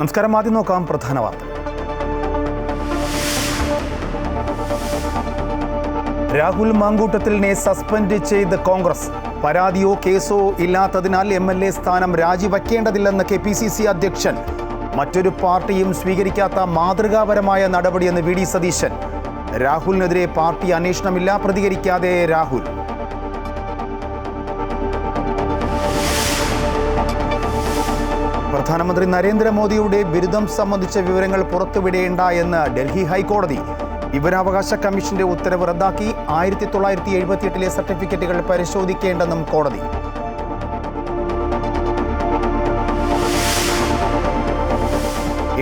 നമസ്കാരം. ആദ്യം നോക്കാം പ്രധാന വാർത്ത. രാഹുൽ മാങ്കൂട്ടത്തിലിനെ സസ്പെൻഡ് ചെയ്ത് കോൺഗ്രസ്. പരാതിയോ കേസോ ഇല്ലാത്തതിനാൽ MLA സ്ഥാനം രാജിവെക്കേണ്ടതില്ലെന്ന് KPCC അധ്യക്ഷൻ. മറ്റൊരു പാർട്ടിയും സ്വീകരിക്കാത്ത മാതൃകാപരമായ നടപടിയെന്ന് VD സതീശൻ. രാഹുലിനെതിരെ പാർട്ടി അന്വേഷണമില്ല, പ്രതികരിക്കാതെ രാഹുൽ. പ്രധാനമന്ത്രി നരേന്ദ്രമോദിയുടെ ബിരുദം സംബന്ധിച്ച വിവരങ്ങൾ പുറത്തുവിടേണ്ട എന്ന് ഡൽഹി ഹൈക്കോടതി. വിവരാവകാശ കമ്മീഷന്റെ ഉത്തരവ് റദ്ദാക്കി. 1978 സർട്ടിഫിക്കറ്റുകൾ പരിശോധിക്കേണ്ടെന്നും കോടതി.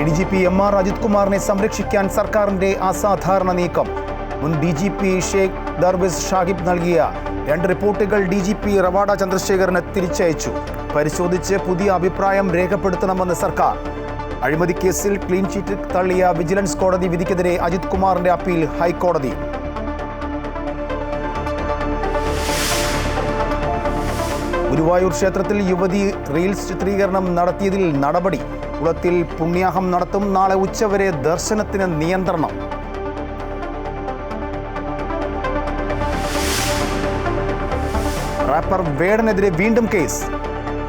ADGP MR അജിത് കുമാറിനെ സംരക്ഷിക്കാൻ സർക്കാരിന്റെ അസാധാരണ നീക്കം. മുൻ DGP ഷേഖ് ദർവേസ് ഷാഹിബ് നൽകിയ 2 റിപ്പോർട്ടുകൾ DGP റവാഡ ചന്ദ്രശേഖറിന് തിരിച്ചയച്ചു. പരിശോധിച്ച് പുതിയ അഭിപ്രായം രേഖപ്പെടുത്തണമെന്ന് സർക്കാർ. അഴിമതി കേസിൽ ക്ലീൻ ചീറ്റ് തള്ളിയ വിജിലൻസ് കോടതി വിധിക്കെതിരെ അജിത് കുമാറിന്റെ അപ്പീൽ ഹൈക്കോടതി. ഗുരുവായൂർ ക്ഷേത്രത്തിൽ യുവതി റീൽസ് ചിത്രീകരണം നടത്തിയതിൽ നടപടി. കുളത്തിൽ പുണ്യാഹം നടത്തും. നാളെ ഉച്ചവരെ ദർശനത്തിന് നിയന്ത്രണം. റാപ്പർ വേടനെതിരെ വീണ്ടും കേസ്.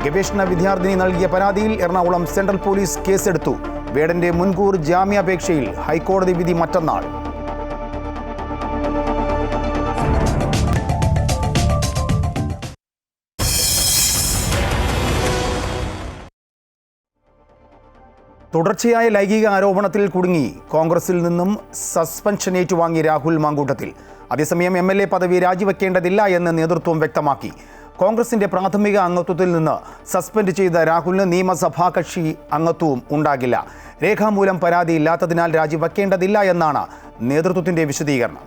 ഗവേഷണ വിദ്യാർത്ഥിനി നൽകിയ പരാതിയിൽ എറണാകുളം സെൻട്രൽ പോലീസ് കേസെടുത്തു. വേടന്റെ മുൻകൂർ ജാമ്യാപേക്ഷയിൽ ഹൈക്കോടതി വിധി മറ്റന്നാൾ. തുടർച്ചയായ ലൈംഗിക ആരോപണത്തിൽ കുടുങ്ങി കോൺഗ്രസിൽ നിന്നും സസ്പെൻഷൻ ഏറ്റുവാങ്ങി രാഹുൽ മാങ്കൂട്ടത്തിൽ. അതേസമയം MLA പദവി രാജിവെക്കേണ്ടതില്ല എന്ന് നേതൃത്വം വ്യക്തമാക്കി. കോൺഗ്രസിന്റെ പ്രാഥമിക അംഗത്വത്തിൽ നിന്ന് സസ്പെൻഡ് ചെയ്ത രാഹുലിന് നിയമസഭാ കക്ഷി അംഗത്വവും ഉണ്ടാകില്ല. രേഖാമൂലം പരാതിയില്ലാത്തതിനാൽ രാജിവെക്കേണ്ടതില്ല എന്നാണ് നേതൃത്വത്തിന്റെ വിശദീകരണം.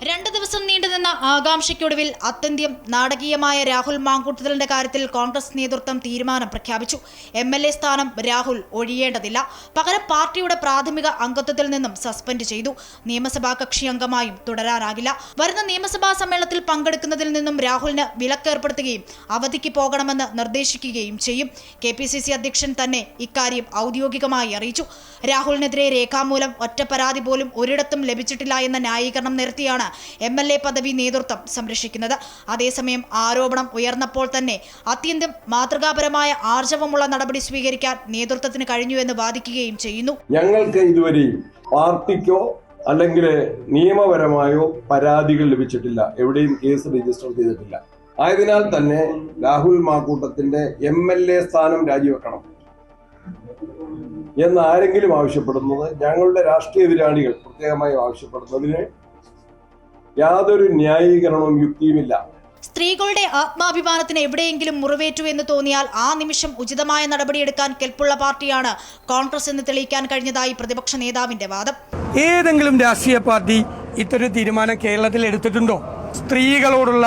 2 ദിവസം നീണ്ടുനിന്ന ആകാംക്ഷയ്ക്കൊടുവിൽ അത്യന്തം നാടകീയമായ രാഹുൽ മാങ്കൂട്ടത്തിലിന്റെ കാര്യത്തിൽ കോൺഗ്രസ് നേതൃത്വം തീരുമാനം പ്രഖ്യാപിച്ചു. MLA സ്ഥാനം രാഹുൽ ഒഴിയേണ്ടതില്ല. പകരം പാർട്ടിയുടെ പ്രാഥമിക അംഗത്വത്തിൽ നിന്നും സസ്പെൻഡ് ചെയ്തു. നിയമസഭാ കക്ഷി അംഗമായും തുടരാനാകില്ല. വരുന്ന നിയമസഭാ സമ്മേളനത്തിൽ പങ്കെടുക്കുന്നതിൽ നിന്നും രാഹുലിന് വിലക്കേർപ്പെടുത്തുകയും അവധിക്ക് പോകണമെന്ന് നിർദ്ദേശിക്കുകയും ചെയ്യും. KPCC അധ്യക്ഷൻ തന്നെ ഇക്കാര്യം ഔദ്യോഗികമായി അറിയിച്ചു. രാഹുലിനെതിരെ രേഖാമൂലം ഒറ്റ പരാതി പോലും ഒരിടത്തും ലഭിച്ചിട്ടില്ല എന്ന ന്യായീകരണം നിരത്തിയാണ് MLA പദവി നേതൃത്വം സംരക്ഷിക്കുന്നത്. അതേസമയം ആരോപണം ഉയർന്നപ്പോൾ തന്നെ അത്യന്തം മാതൃകാപരമായ ആർജവമുള്ള നടപടി സ്വീകരിക്കാൻ നേതൃത്വത്തിന് കഴിഞ്ഞുവെന്ന് വാദിക്കുകയും ചെയ്യുന്നു. ഞങ്ങൾക്ക് ഇതുവരെ പാർട്ടിക്കോ അല്ലെങ്കിൽ നിയമപരമായോ പരാതികൾ ലഭിച്ചിട്ടില്ല. എവിടെയും കേസ് രജിസ്റ്റർ ചെയ്തിട്ടില്ല. ആയതിനാൽ തന്നെ രാഹുൽ മാങ്കൂട്ടത്തിന്റെ MLA സ്ഥാനം രാജിവെക്കണം എന്ന് ആരെങ്കിലും ആവശ്യപ്പെടുന്നത്, ഞങ്ങളുടെ രാഷ്ട്രീയ എതിരാളികൾ പ്രത്യേകമായി ആവശ്യപ്പെടുന്നതിന് യാതൊരു ന്യായീകരണവും യുക്തിയുമില്ല. സ്ത്രീകളുടെ ആത്മാഭിമാനത്തിന് എവിടെയെങ്കിലും മുറിവേറ്റു എന്ന് തോന്നിയാൽ ആ നിമിഷം ഉചിതമായ നടപടിയെടുക്കാൻ കെൽപ്പുള്ള പാർട്ടിയാണ് കോൺഗ്രസ് എന്ന് തെളിയിക്കാൻ കഴിഞ്ഞതായി പ്രതിപക്ഷ നേതാവിന്റെ വാദം. ഏതെങ്കിലും രാഷ്ട്രീയ പാർട്ടി ഇത്തരം തീരുമാനം കേരളത്തിൽ എടുത്തിട്ടുണ്ടോ? സ്ത്രീകളോടുള്ള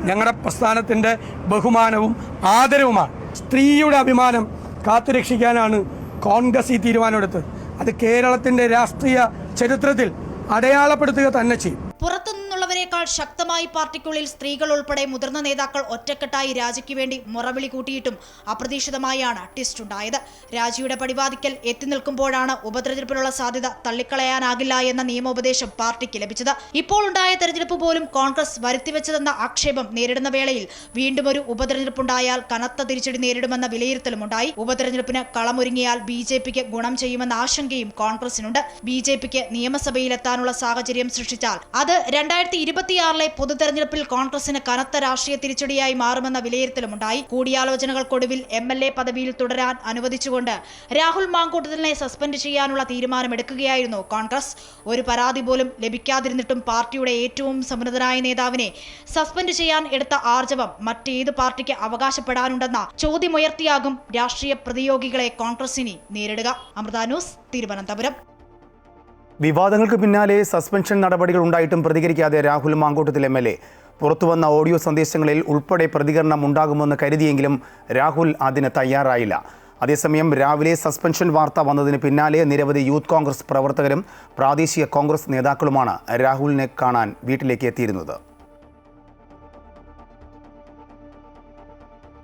ഞങ്ങളുടെ പ്രസ്ഥാനത്തിന്റെ ബഹുമാനവും ആദരവുമാണ്. സ്ത്രീയുടെ അഭിമാനം കാത്തുരക്ഷിക്കാനാണ് കോൺഗ്രസ് ഈ തീരുമാനമെടുത്തത്. അത് കേരളത്തിന്റെ രാഷ്ട്രീയ ചരിത്രത്തിൽ അടയാളപ്പെടുത്തുക തന്നെ ചെയ്യും. പുറത്തുനിന്നുള്ളവരെക്കാൾ ശക്തമായി പാർട്ടിക്കുള്ളിൽ സ്ത്രീകൾ ഉൾപ്പെടെ മുതിർന്ന നേതാക്കൾ ഒറ്റക്കെട്ടായി രാജിക്ക് വേണ്ടി മുറവിളി കൂട്ടിയിട്ടും അപ്രതീക്ഷിതമായാണ് ട്വിസ്റ്റ് ഉണ്ടായത്. രാജിയുടെ പടിവാതിക്കൽ എത്തി നിൽക്കുമ്പോഴാണ് ഉപതെരഞ്ഞെടുപ്പിനുള്ള സാധ്യത തള്ളിക്കളയാനാകില്ല എന്ന നിയമോപദേശം പാർട്ടിക്ക് ലഭിച്ചത്. ഇപ്പോൾ ഉണ്ടായ തെരഞ്ഞെടുപ്പ് പോലും കോൺഗ്രസ് വരുത്തിവെച്ചതെന്ന ആക്ഷേപം നേരിടുന്ന വേളയിൽ വീണ്ടും ഒരു ഉപതെരഞ്ഞെടുപ്പുണ്ടായാൽ കനത്ത തിരിച്ചടി നേരിടുമെന്ന വിലയിരുത്തലുമുണ്ടായി. ഉപതെരഞ്ഞെടുപ്പിന് കളമൊരുങ്ങിയാൽ BJPക്ക് ഗുണം ചെയ്യുമെന്ന ആശങ്കയും കോൺഗ്രസിനുണ്ട്. BJPക്ക് നിയമസഭയിലെത്താനുള്ള സാഹചര്യം സൃഷ്ടിച്ചാൽ അത് 2026 പൊതുതെരഞ്ഞെടുപ്പിൽ കോൺഗ്രസിന് കനത്ത രാഷ്ട്രീയ തിരിച്ചടിയായി മാറുമെന്ന വിലയിരുത്തലുമുണ്ടായി. കൂടിയാലോചനകൾക്കൊടുവിൽ MLA പദവിയിൽ തുടരാൻ അനുവദിച്ചുകൊണ്ട് രാഹുൽ മാങ്കൂട്ടത്തിലിനെ സസ്പെൻഡ് ചെയ്യാനുള്ള തീരുമാനമെടുക്കുകയായിരുന്നു കോൺഗ്രസ്. ഒരു പരാതി പോലും ലഭിക്കാതിരുന്നിട്ടും പാർട്ടിയുടെ ഏറ്റവും സമുന്നതനായ നേതാവിനെ സസ്പെൻഡ് ചെയ്യാൻ എടുത്ത ആർജവം മറ്റേത് പാർട്ടിക്ക് അവകാശപ്പെടാനുണ്ടെന്ന ചോദ്യമുയർത്തിയാകും രാഷ്ട്രീയ പ്രതിയോഗികളെ കോൺഗ്രസിനെ നേരിടുക. അമൃത ന്യൂസ്, തിരുവനന്തപുരം. വിവാദങ്ങൾക്ക് പിന്നാലെ സസ്പെൻഷൻ നടപടികൾ ഉണ്ടായിട്ടും പ്രതികരിക്കാതെ രാഹുൽ മാങ്കൂട്ടത്തിൽ MLA. പുറത്തുവന്ന ഓഡിയോ സന്ദേശങ്ങളിൽ ഉൾപ്പെടെ പ്രതികരണം ഉണ്ടാകുമെന്ന് കരുതിയെങ്കിലും രാഹുൽ അതിന് തയ്യാറായില്ല. അതേസമയം രാവിലെ സസ്പെൻഷൻ വാർത്ത വന്നതിന് പിന്നാലെ നിരവധി യൂത്ത് കോൺഗ്രസ് പ്രവർത്തകരും പ്രാദേശിക കോൺഗ്രസ് നേതാക്കളുമാണ് രാഹുലിനെ കാണാൻ വീട്ടിലേക്ക് എത്തിയിരുന്നത്.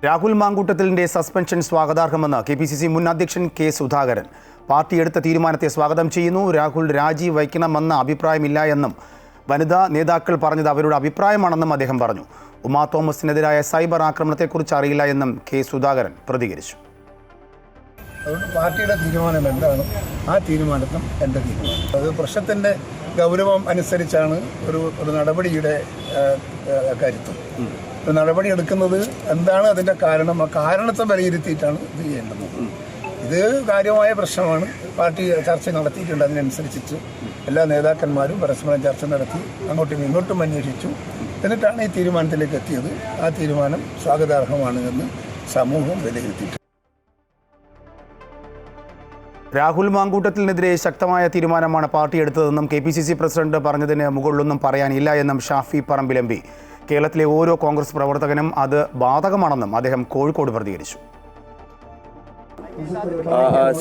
രാഹുൽ മാങ്കൂട്ടത്തിലിന്റെ സസ്പെൻഷൻ സ്വാഗതാർഹമെന്ന് KPCC മുൻ അധ്യക്ഷൻ K. സുധാകരൻ. പാർട്ടി എടുത്ത തീരുമാനത്തെ സ്വാഗതം ചെയ്യുന്നു. രാഹുൽ രാജി വയ്ക്കണമെന്ന അഭിപ്രായമില്ല എന്നും വനിതാ നേതാക്കൾ പറഞ്ഞത് അവരുടെ അഭിപ്രായമാണെന്നും അദ്ദേഹം പറഞ്ഞു. ഉമാ തോമസിനെതിരായ സൈബർ ആക്രമണത്തെക്കുറിച്ച് അറിയില്ല എന്നും K. സുധാകരൻ പ്രതികരിച്ചു. അതുകൊണ്ട് പാർട്ടിയുടെ തീരുമാനം എന്താണ്, ആ തീരുമാനത്തും എൻ്റെ തീരുമാനം. അത് പ്രശ്നത്തിൻ്റെ ഗൗരവം അനുസരിച്ചാണ് ഒരു നടപടിയുടെ കാര്യത്തിൽ ഒരു നടപടി എടുക്കുന്നത്. എന്താണ് അതിൻ്റെ കാരണം, ആ കാരണത്തെ വിലയിരുത്തിയിട്ടാണ് ഇത് ചെയ്യേണ്ടത്. ഇത് കാര്യമായ പ്രശ്നമാണ്. പാർട്ടി ചർച്ച നടത്തിയിട്ടുണ്ട്. അതിനനുസരിച്ചിട്ട് എല്ലാ നേതാക്കന്മാരും പരസ്പരം ചർച്ച നടത്തി അങ്ങോട്ടും ഇങ്ങോട്ടും അന്വേഷിച്ചു. എന്നിട്ടാണ് ഈ തീരുമാനത്തിലേക്ക് എത്തിയത്. ആ തീരുമാനം സ്വാഗതാർഹമാണ് എന്ന് സമൂഹം വിലയിരുത്തിയിട്ടുണ്ട്. രാഹുൽ മാങ്കൂട്ടത്തിനെതിരെ ശക്തമായ തീരുമാനമാണ് പാർട്ടി എടുത്തതെന്നും KPCC പ്രസിഡന്റ് പറഞ്ഞതിന് മുകളിലൊന്നും പറയാനില്ല എന്നും ഷാഫി പറമ്പിൽ MP. കേരളത്തിലെ ഓരോ കോൺഗ്രസ് പ്രവർത്തകനും അത് ബാധകമാണെന്നും അദ്ദേഹം കോഴിക്കോട് പ്രതികരിച്ചു.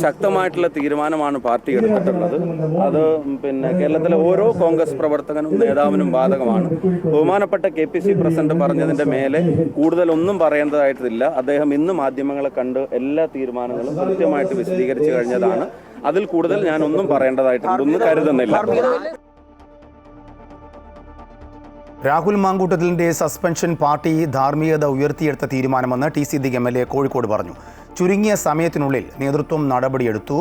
ശക്തമായിട്ടുള്ള തീരുമാനമാണ് പാർട്ടി എടുത്തിട്ടുള്ളത്. അത് കേരളത്തിലെ ഓരോ കോൺഗ്രസ് പ്രവർത്തകനും നേതാവിനും ബാധകമാണ്. ബഹുമാനപ്പെട്ട KPCC പ്രസിഡന്റ് പറഞ്ഞതിന്റെ മേലെ കൂടുതലൊന്നും പറയേണ്ടതായിട്ടില്ല. അദ്ദേഹം ഇന്ന് മാധ്യമങ്ങളെ കണ്ട് എല്ലാ തീരുമാനങ്ങളും കൃത്യമായിട്ട് വിശദീകരിച്ചു കഴിഞ്ഞതാണ്. അതിൽ കൂടുതൽ ഞാനൊന്നും പറയേണ്ടതായിട്ടുണ്ടെന്ന് കരുതുന്നില്ല. രാഹുൽ മാങ്കൂട്ടത്തിലിന്റെ സസ്പെൻഷൻ പാർട്ടി ധാർമ്മികത ഉയർത്തിയെടുത്ത തീരുമാനമെന്ന് T. സിദ്ദിഖ് MLA കോഴിക്കോട് പറഞ്ഞു. ചുരുങ്ങിയ സമയത്തിനുള്ളിൽ നേതൃത്വം നടപടിയെടുത്തു.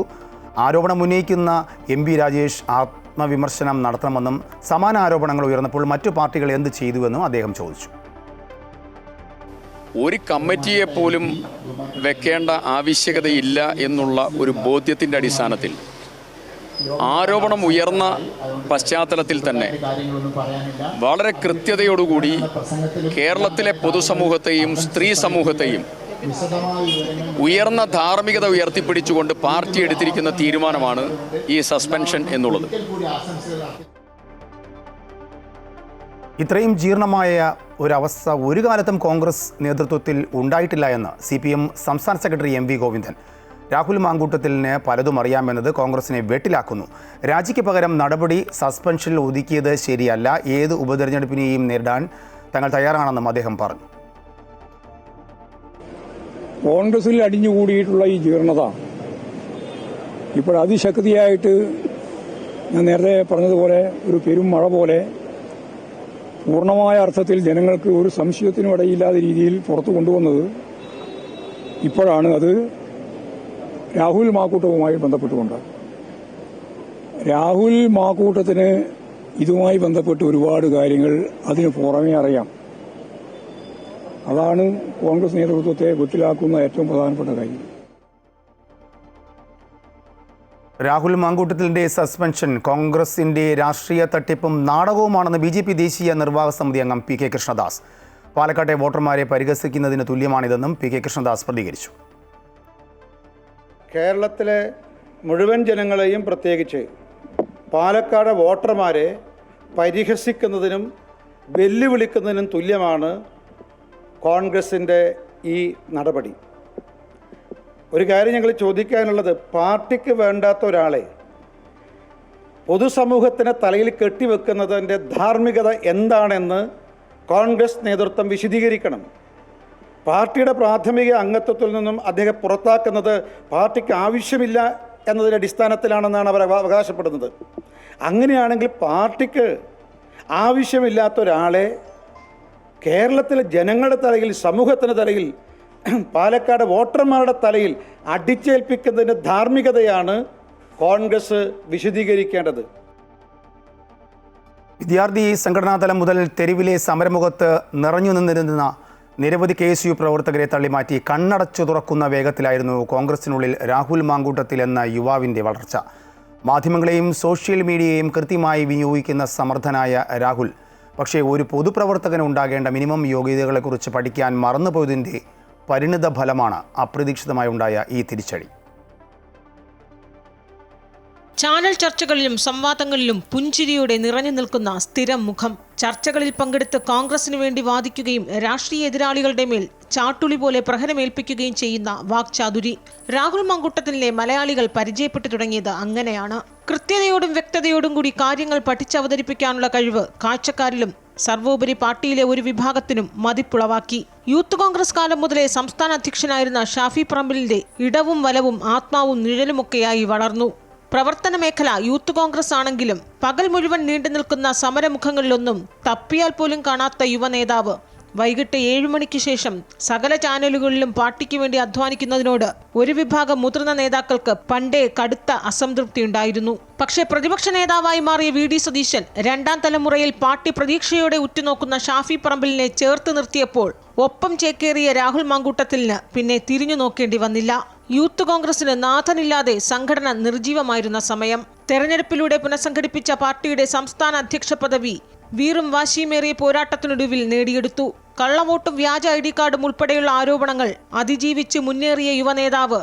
ആരോപണം ഉന്നയിക്കുന്ന MP രാജേഷ് ആത്മവിമർശനം നടത്തണമെന്നും സമാന ആരോപണങ്ങൾ ഉയർന്നപ്പോൾ മറ്റു പാർട്ടികൾ എന്ത് ചെയ്തുവെന്നും അദ്ദേഹം ചോദിച്ചു. ഒരു കമ്മിറ്റിയെ പോലും വെക്കേണ്ട ആവശ്യകതയില്ല എന്നുള്ള ഒരു ബോധ്യത്തിൻ്റെ അടിസ്ഥാനത്തിൽ ആരോപണം ഉയർന്ന പശ്ചാത്തലത്തിൽ തന്നെ വളരെ കൃത്യതയോടുകൂടി കേരളത്തിലെ പൊതുസമൂഹത്തെയും സ്ത്രീ സമൂഹത്തെയും ഉയർന്ന ധാർമ്മികത ഉയർത്തിപ്പിടിച്ചുകൊണ്ട് പാർട്ടി എടുത്തിരിക്കുന്ന തീരുമാനമാണ് ഈ സസ്പെൻഷൻ എന്നുള്ളത്. ഇത്രയും ജീർണമായ ഒരവസ്ഥ ഒരു കാലത്തും കോൺഗ്രസ് നേതൃത്വത്തിൽ ഉണ്ടായിട്ടില്ല എന്ന് CPM സംസ്ഥാന സെക്രട്ടറി MV ഗോവിന്ദൻ. രാഹുൽ മാങ്കൂട്ടത്തിലിന് പലതും അറിയാമെന്നത് കോൺഗ്രസിനെ വെട്ടിലാക്കുന്നു. രാജിക്ക് പകരം നടപടി സസ്പെൻഷനിൽ ഒതുക്കിയത് ശരിയല്ല. ഏത് ഉപതെരഞ്ഞെടുപ്പിനെയും നേരിടാൻ തങ്ങൾ തയ്യാറാണെന്നും അദ്ദേഹം പറഞ്ഞു. കോൺഗ്രസിൽ അടിഞ്ഞുകൂടിയിട്ടുള്ള ഈ ജീർണത ഇപ്പോൾ അതിശക്തിയായിട്ട് ഞാൻ നേരത്തെ പറഞ്ഞതുപോലെ ഒരു പെരുമഴ പോലെ പൂർണ്ണമായ അർത്ഥത്തിൽ ജനങ്ങൾക്ക് ഒരു സംശയത്തിനും ഇടയില്ലാത്ത രീതിയിൽ പുറത്തു കൊണ്ടുവന്നത് ഇപ്പോഴാണ്. അത് രാഹുൽ മാക്കൂട്ടവുമായി ബന്ധപ്പെട്ടുകൊണ്ട് രാഹുൽ മാക്കൂട്ടത്തിന് ഇതുമായി ബന്ധപ്പെട്ട് ഒരുപാട് കാര്യങ്ങൾ അതിന് പുറമേ അറിയാം. അതാണ് കോൺഗ്രസ് നേതൃത്വത്തെ വെട്ടിലാക്കുന്ന ഏറ്റവും പ്രധാനപ്പെട്ട കാര്യം. രാഹുൽ മാങ്കൂട്ടത്തിലിന്റെ സസ്പെൻഷൻ കോൺഗ്രസിന്റെ രാഷ്ട്രീയ തട്ടിപ്പും നാടകവുമാണെന്ന് BJP ദേശീയ നിർവാഹക സമിതി അംഗം PK കൃഷ്ണദാസ്. പാലക്കാട്ടെ വോട്ടർമാരെ പരിഹസിക്കുന്നതിന് തുല്യമാണിതെന്നും PK കൃഷ്ണദാസ് പ്രതികരിച്ചു. കേരളത്തിലെ മുഴുവൻ ജനങ്ങളെയും പ്രത്യേകിച്ച് പാലക്കാട് വോട്ടർമാരെ പരിഹസിക്കുന്നതിനും വെല്ലുവിളിക്കുന്നതിനും തുല്യമാണ് കോൺഗ്രസിൻ്റെ ഈ നടപടി. ഒരു കാര്യം ഞങ്ങൾ ചോദിക്കാനുള്ളത്, പാർട്ടിക്ക് വേണ്ടാത്ത ഒരാളെ പൊതുസമൂഹത്തിന് തലയിൽ കെട്ടിവെക്കുന്നതിൻ്റെ ധാർമ്മികത എന്താണെന്ന് കോൺഗ്രസ് നേതൃത്വം വിശദീകരിക്കണം. പാർട്ടിയുടെ പ്രാഥമിക അംഗത്വത്തിൽ നിന്നും അദ്ദേഹം പുറത്താക്കുന്നത് പാർട്ടിക്ക് ആവശ്യമില്ല എന്നതിൻ്റെ അടിസ്ഥാനത്തിലാണെന്നാണ് അവർ അവകാശപ്പെടുന്നത്. അങ്ങനെയാണെങ്കിൽ പാർട്ടിക്ക് ആവശ്യമില്ലാത്ത ഒരാളെ കേരളത്തിലെ ജനങ്ങളുടെ തലയിൽ, സമൂഹത്തിൻ്റെ തലയിൽ, പാലക്കാട് വോട്ടർമാരുടെ തലയിൽ അടിച്ചേൽപ്പിക്കുന്നതിൻ്റെ ധാർമ്മികതയാണ് കോൺഗ്രസ് വിശദീകരിക്കേണ്ടത്. വിദ്യാർത്ഥി സംഘടനാതലം മുതൽ തെരുവിലെ സമരമുഖത്ത് നിറഞ്ഞു നിന്നിരുന്ന നിരവധി KSU പ്രവർത്തകരെ തള്ളിമാറ്റി കണ്ണടച്ചു തുറക്കുന്ന വേഗത്തിലായിരുന്നു കോൺഗ്രസിനുള്ളിൽ രാഹുൽ മാങ്കൂട്ടത്തിൽ എന്ന യുവാവിൻ്റെ വളർച്ച. മാധ്യമങ്ങളെയും സോഷ്യൽ മീഡിയയെയും കൃത്യമായി വിനിയോഗിക്കുന്ന സമർത്ഥനായ രാഹുൽ പക്ഷേ ഒരു പൊതുപ്രവർത്തകന് ഉണ്ടാകേണ്ട മിനിമം യോഗ്യതകളെക്കുറിച്ച് പഠിക്കാൻ മറന്നുപോയതിൻ്റെ പരിണിത ഫലമാണ് അപ്രതീക്ഷിതമായി ഉണ്ടായ ഈ തിരിച്ചടി. ചാനൽ ചർച്ചകളിലും സംവാദങ്ങളിലും പുഞ്ചിരിയോടെ നിറഞ്ഞു നിൽക്കുന്ന സ്ഥിരം മുഖം. ചർച്ചകളിൽ പങ്കെടുത്ത് കോൺഗ്രസിനു വേണ്ടി വാദിക്കുകയും രാഷ്ട്രീയ എതിരാളികളുടെ മേൽ ചാട്ടുളി പോലെ പ്രഹരമേൽപ്പിക്കുകയും ചെയ്യുന്ന വാക്ചാതുരി. രാഹുൽ മാങ്കൂട്ടത്തിലെ മലയാളികൾ പരിചയപ്പെട്ടു തുടങ്ങിയത് അങ്ങനെയാണ്. കൃത്യതയോടും വ്യക്തതയോടും കൂടി കാര്യങ്ങൾ പഠിച്ചവതരിപ്പിക്കാനുള്ള കഴിവ് കാഴ്ചക്കാരിലും സർവോപരി പാർട്ടിയിലെ ഒരു വിഭാഗത്തിനും മതിപ്പുളവാക്കി. യൂത്ത് കോൺഗ്രസ് കാലം മുതലേ സംസ്ഥാന അധ്യക്ഷനായിരുന്ന ഷാഫി പറമ്പിലിന്റെ ഇടവും വലവും ആത്മാവും നിഴലുമൊക്കെയായി വളർന്നു. പ്രവർത്തന മേഖല യൂത്ത് കോൺഗ്രസ് ആണെങ്കിലും പകൽ മുഴുവൻ നീണ്ടു നിൽക്കുന്ന സമരമുഖങ്ങളിലൊന്നും തപ്പിയാൽ പോലും കാണാത്ത യുവനേതാവ് വൈകിട്ട് 7 മണിക്ക് ശേഷം സകല ചാനലുകളിലും പാർട്ടിക്ക് വേണ്ടി അധ്വാനിക്കുന്നതിനോട് ഒരു വിഭാഗം മുതിർന്ന നേതാക്കൾക്ക് പണ്ടേ കടുത്ത അസംതൃപ്തി ഉണ്ടായിരുന്നു. പക്ഷേ പ്രതിപക്ഷ നേതാവായി മാറിയ വി ഡി സതീശൻ രണ്ടാം തലമുറയിൽ പാർട്ടി പ്രതീക്ഷയോടെ ഉറ്റുനോക്കുന്ന ഷാഫി പറമ്പിലിനെ ചേർത്ത് നിർത്തിയപ്പോൾ ഒപ്പം ചേക്കേറിയ രാഹുൽ മാങ്കൂട്ടത്തിലിന് പിന്നെ തിരിഞ്ഞു നോക്കേണ്ടി വന്നില്ല. യൂത്ത് കോൺഗ്രസിന് നാഥനില്ലാതെ സംഘടന നിർജീവമായിരുന്ന സമയം. തെരഞ്ഞെടുപ്പിലൂടെ പുനഃസംഘടിപ്പിച്ച പാർട്ടിയുടെ സംസ്ഥാന അധ്യക്ഷ പദവി വീറും വാശിയുമേറിയ പോരാട്ടത്തിനൊടുവിൽ നേടിയെടുത്തു. കള്ളവോട്ടും വ്യാജ ID കാർഡും ഉൾപ്പെടെയുള്ള ആരോപണങ്ങൾ അതിജീവിച്ച് മുന്നേറിയ യുവനേതാവ്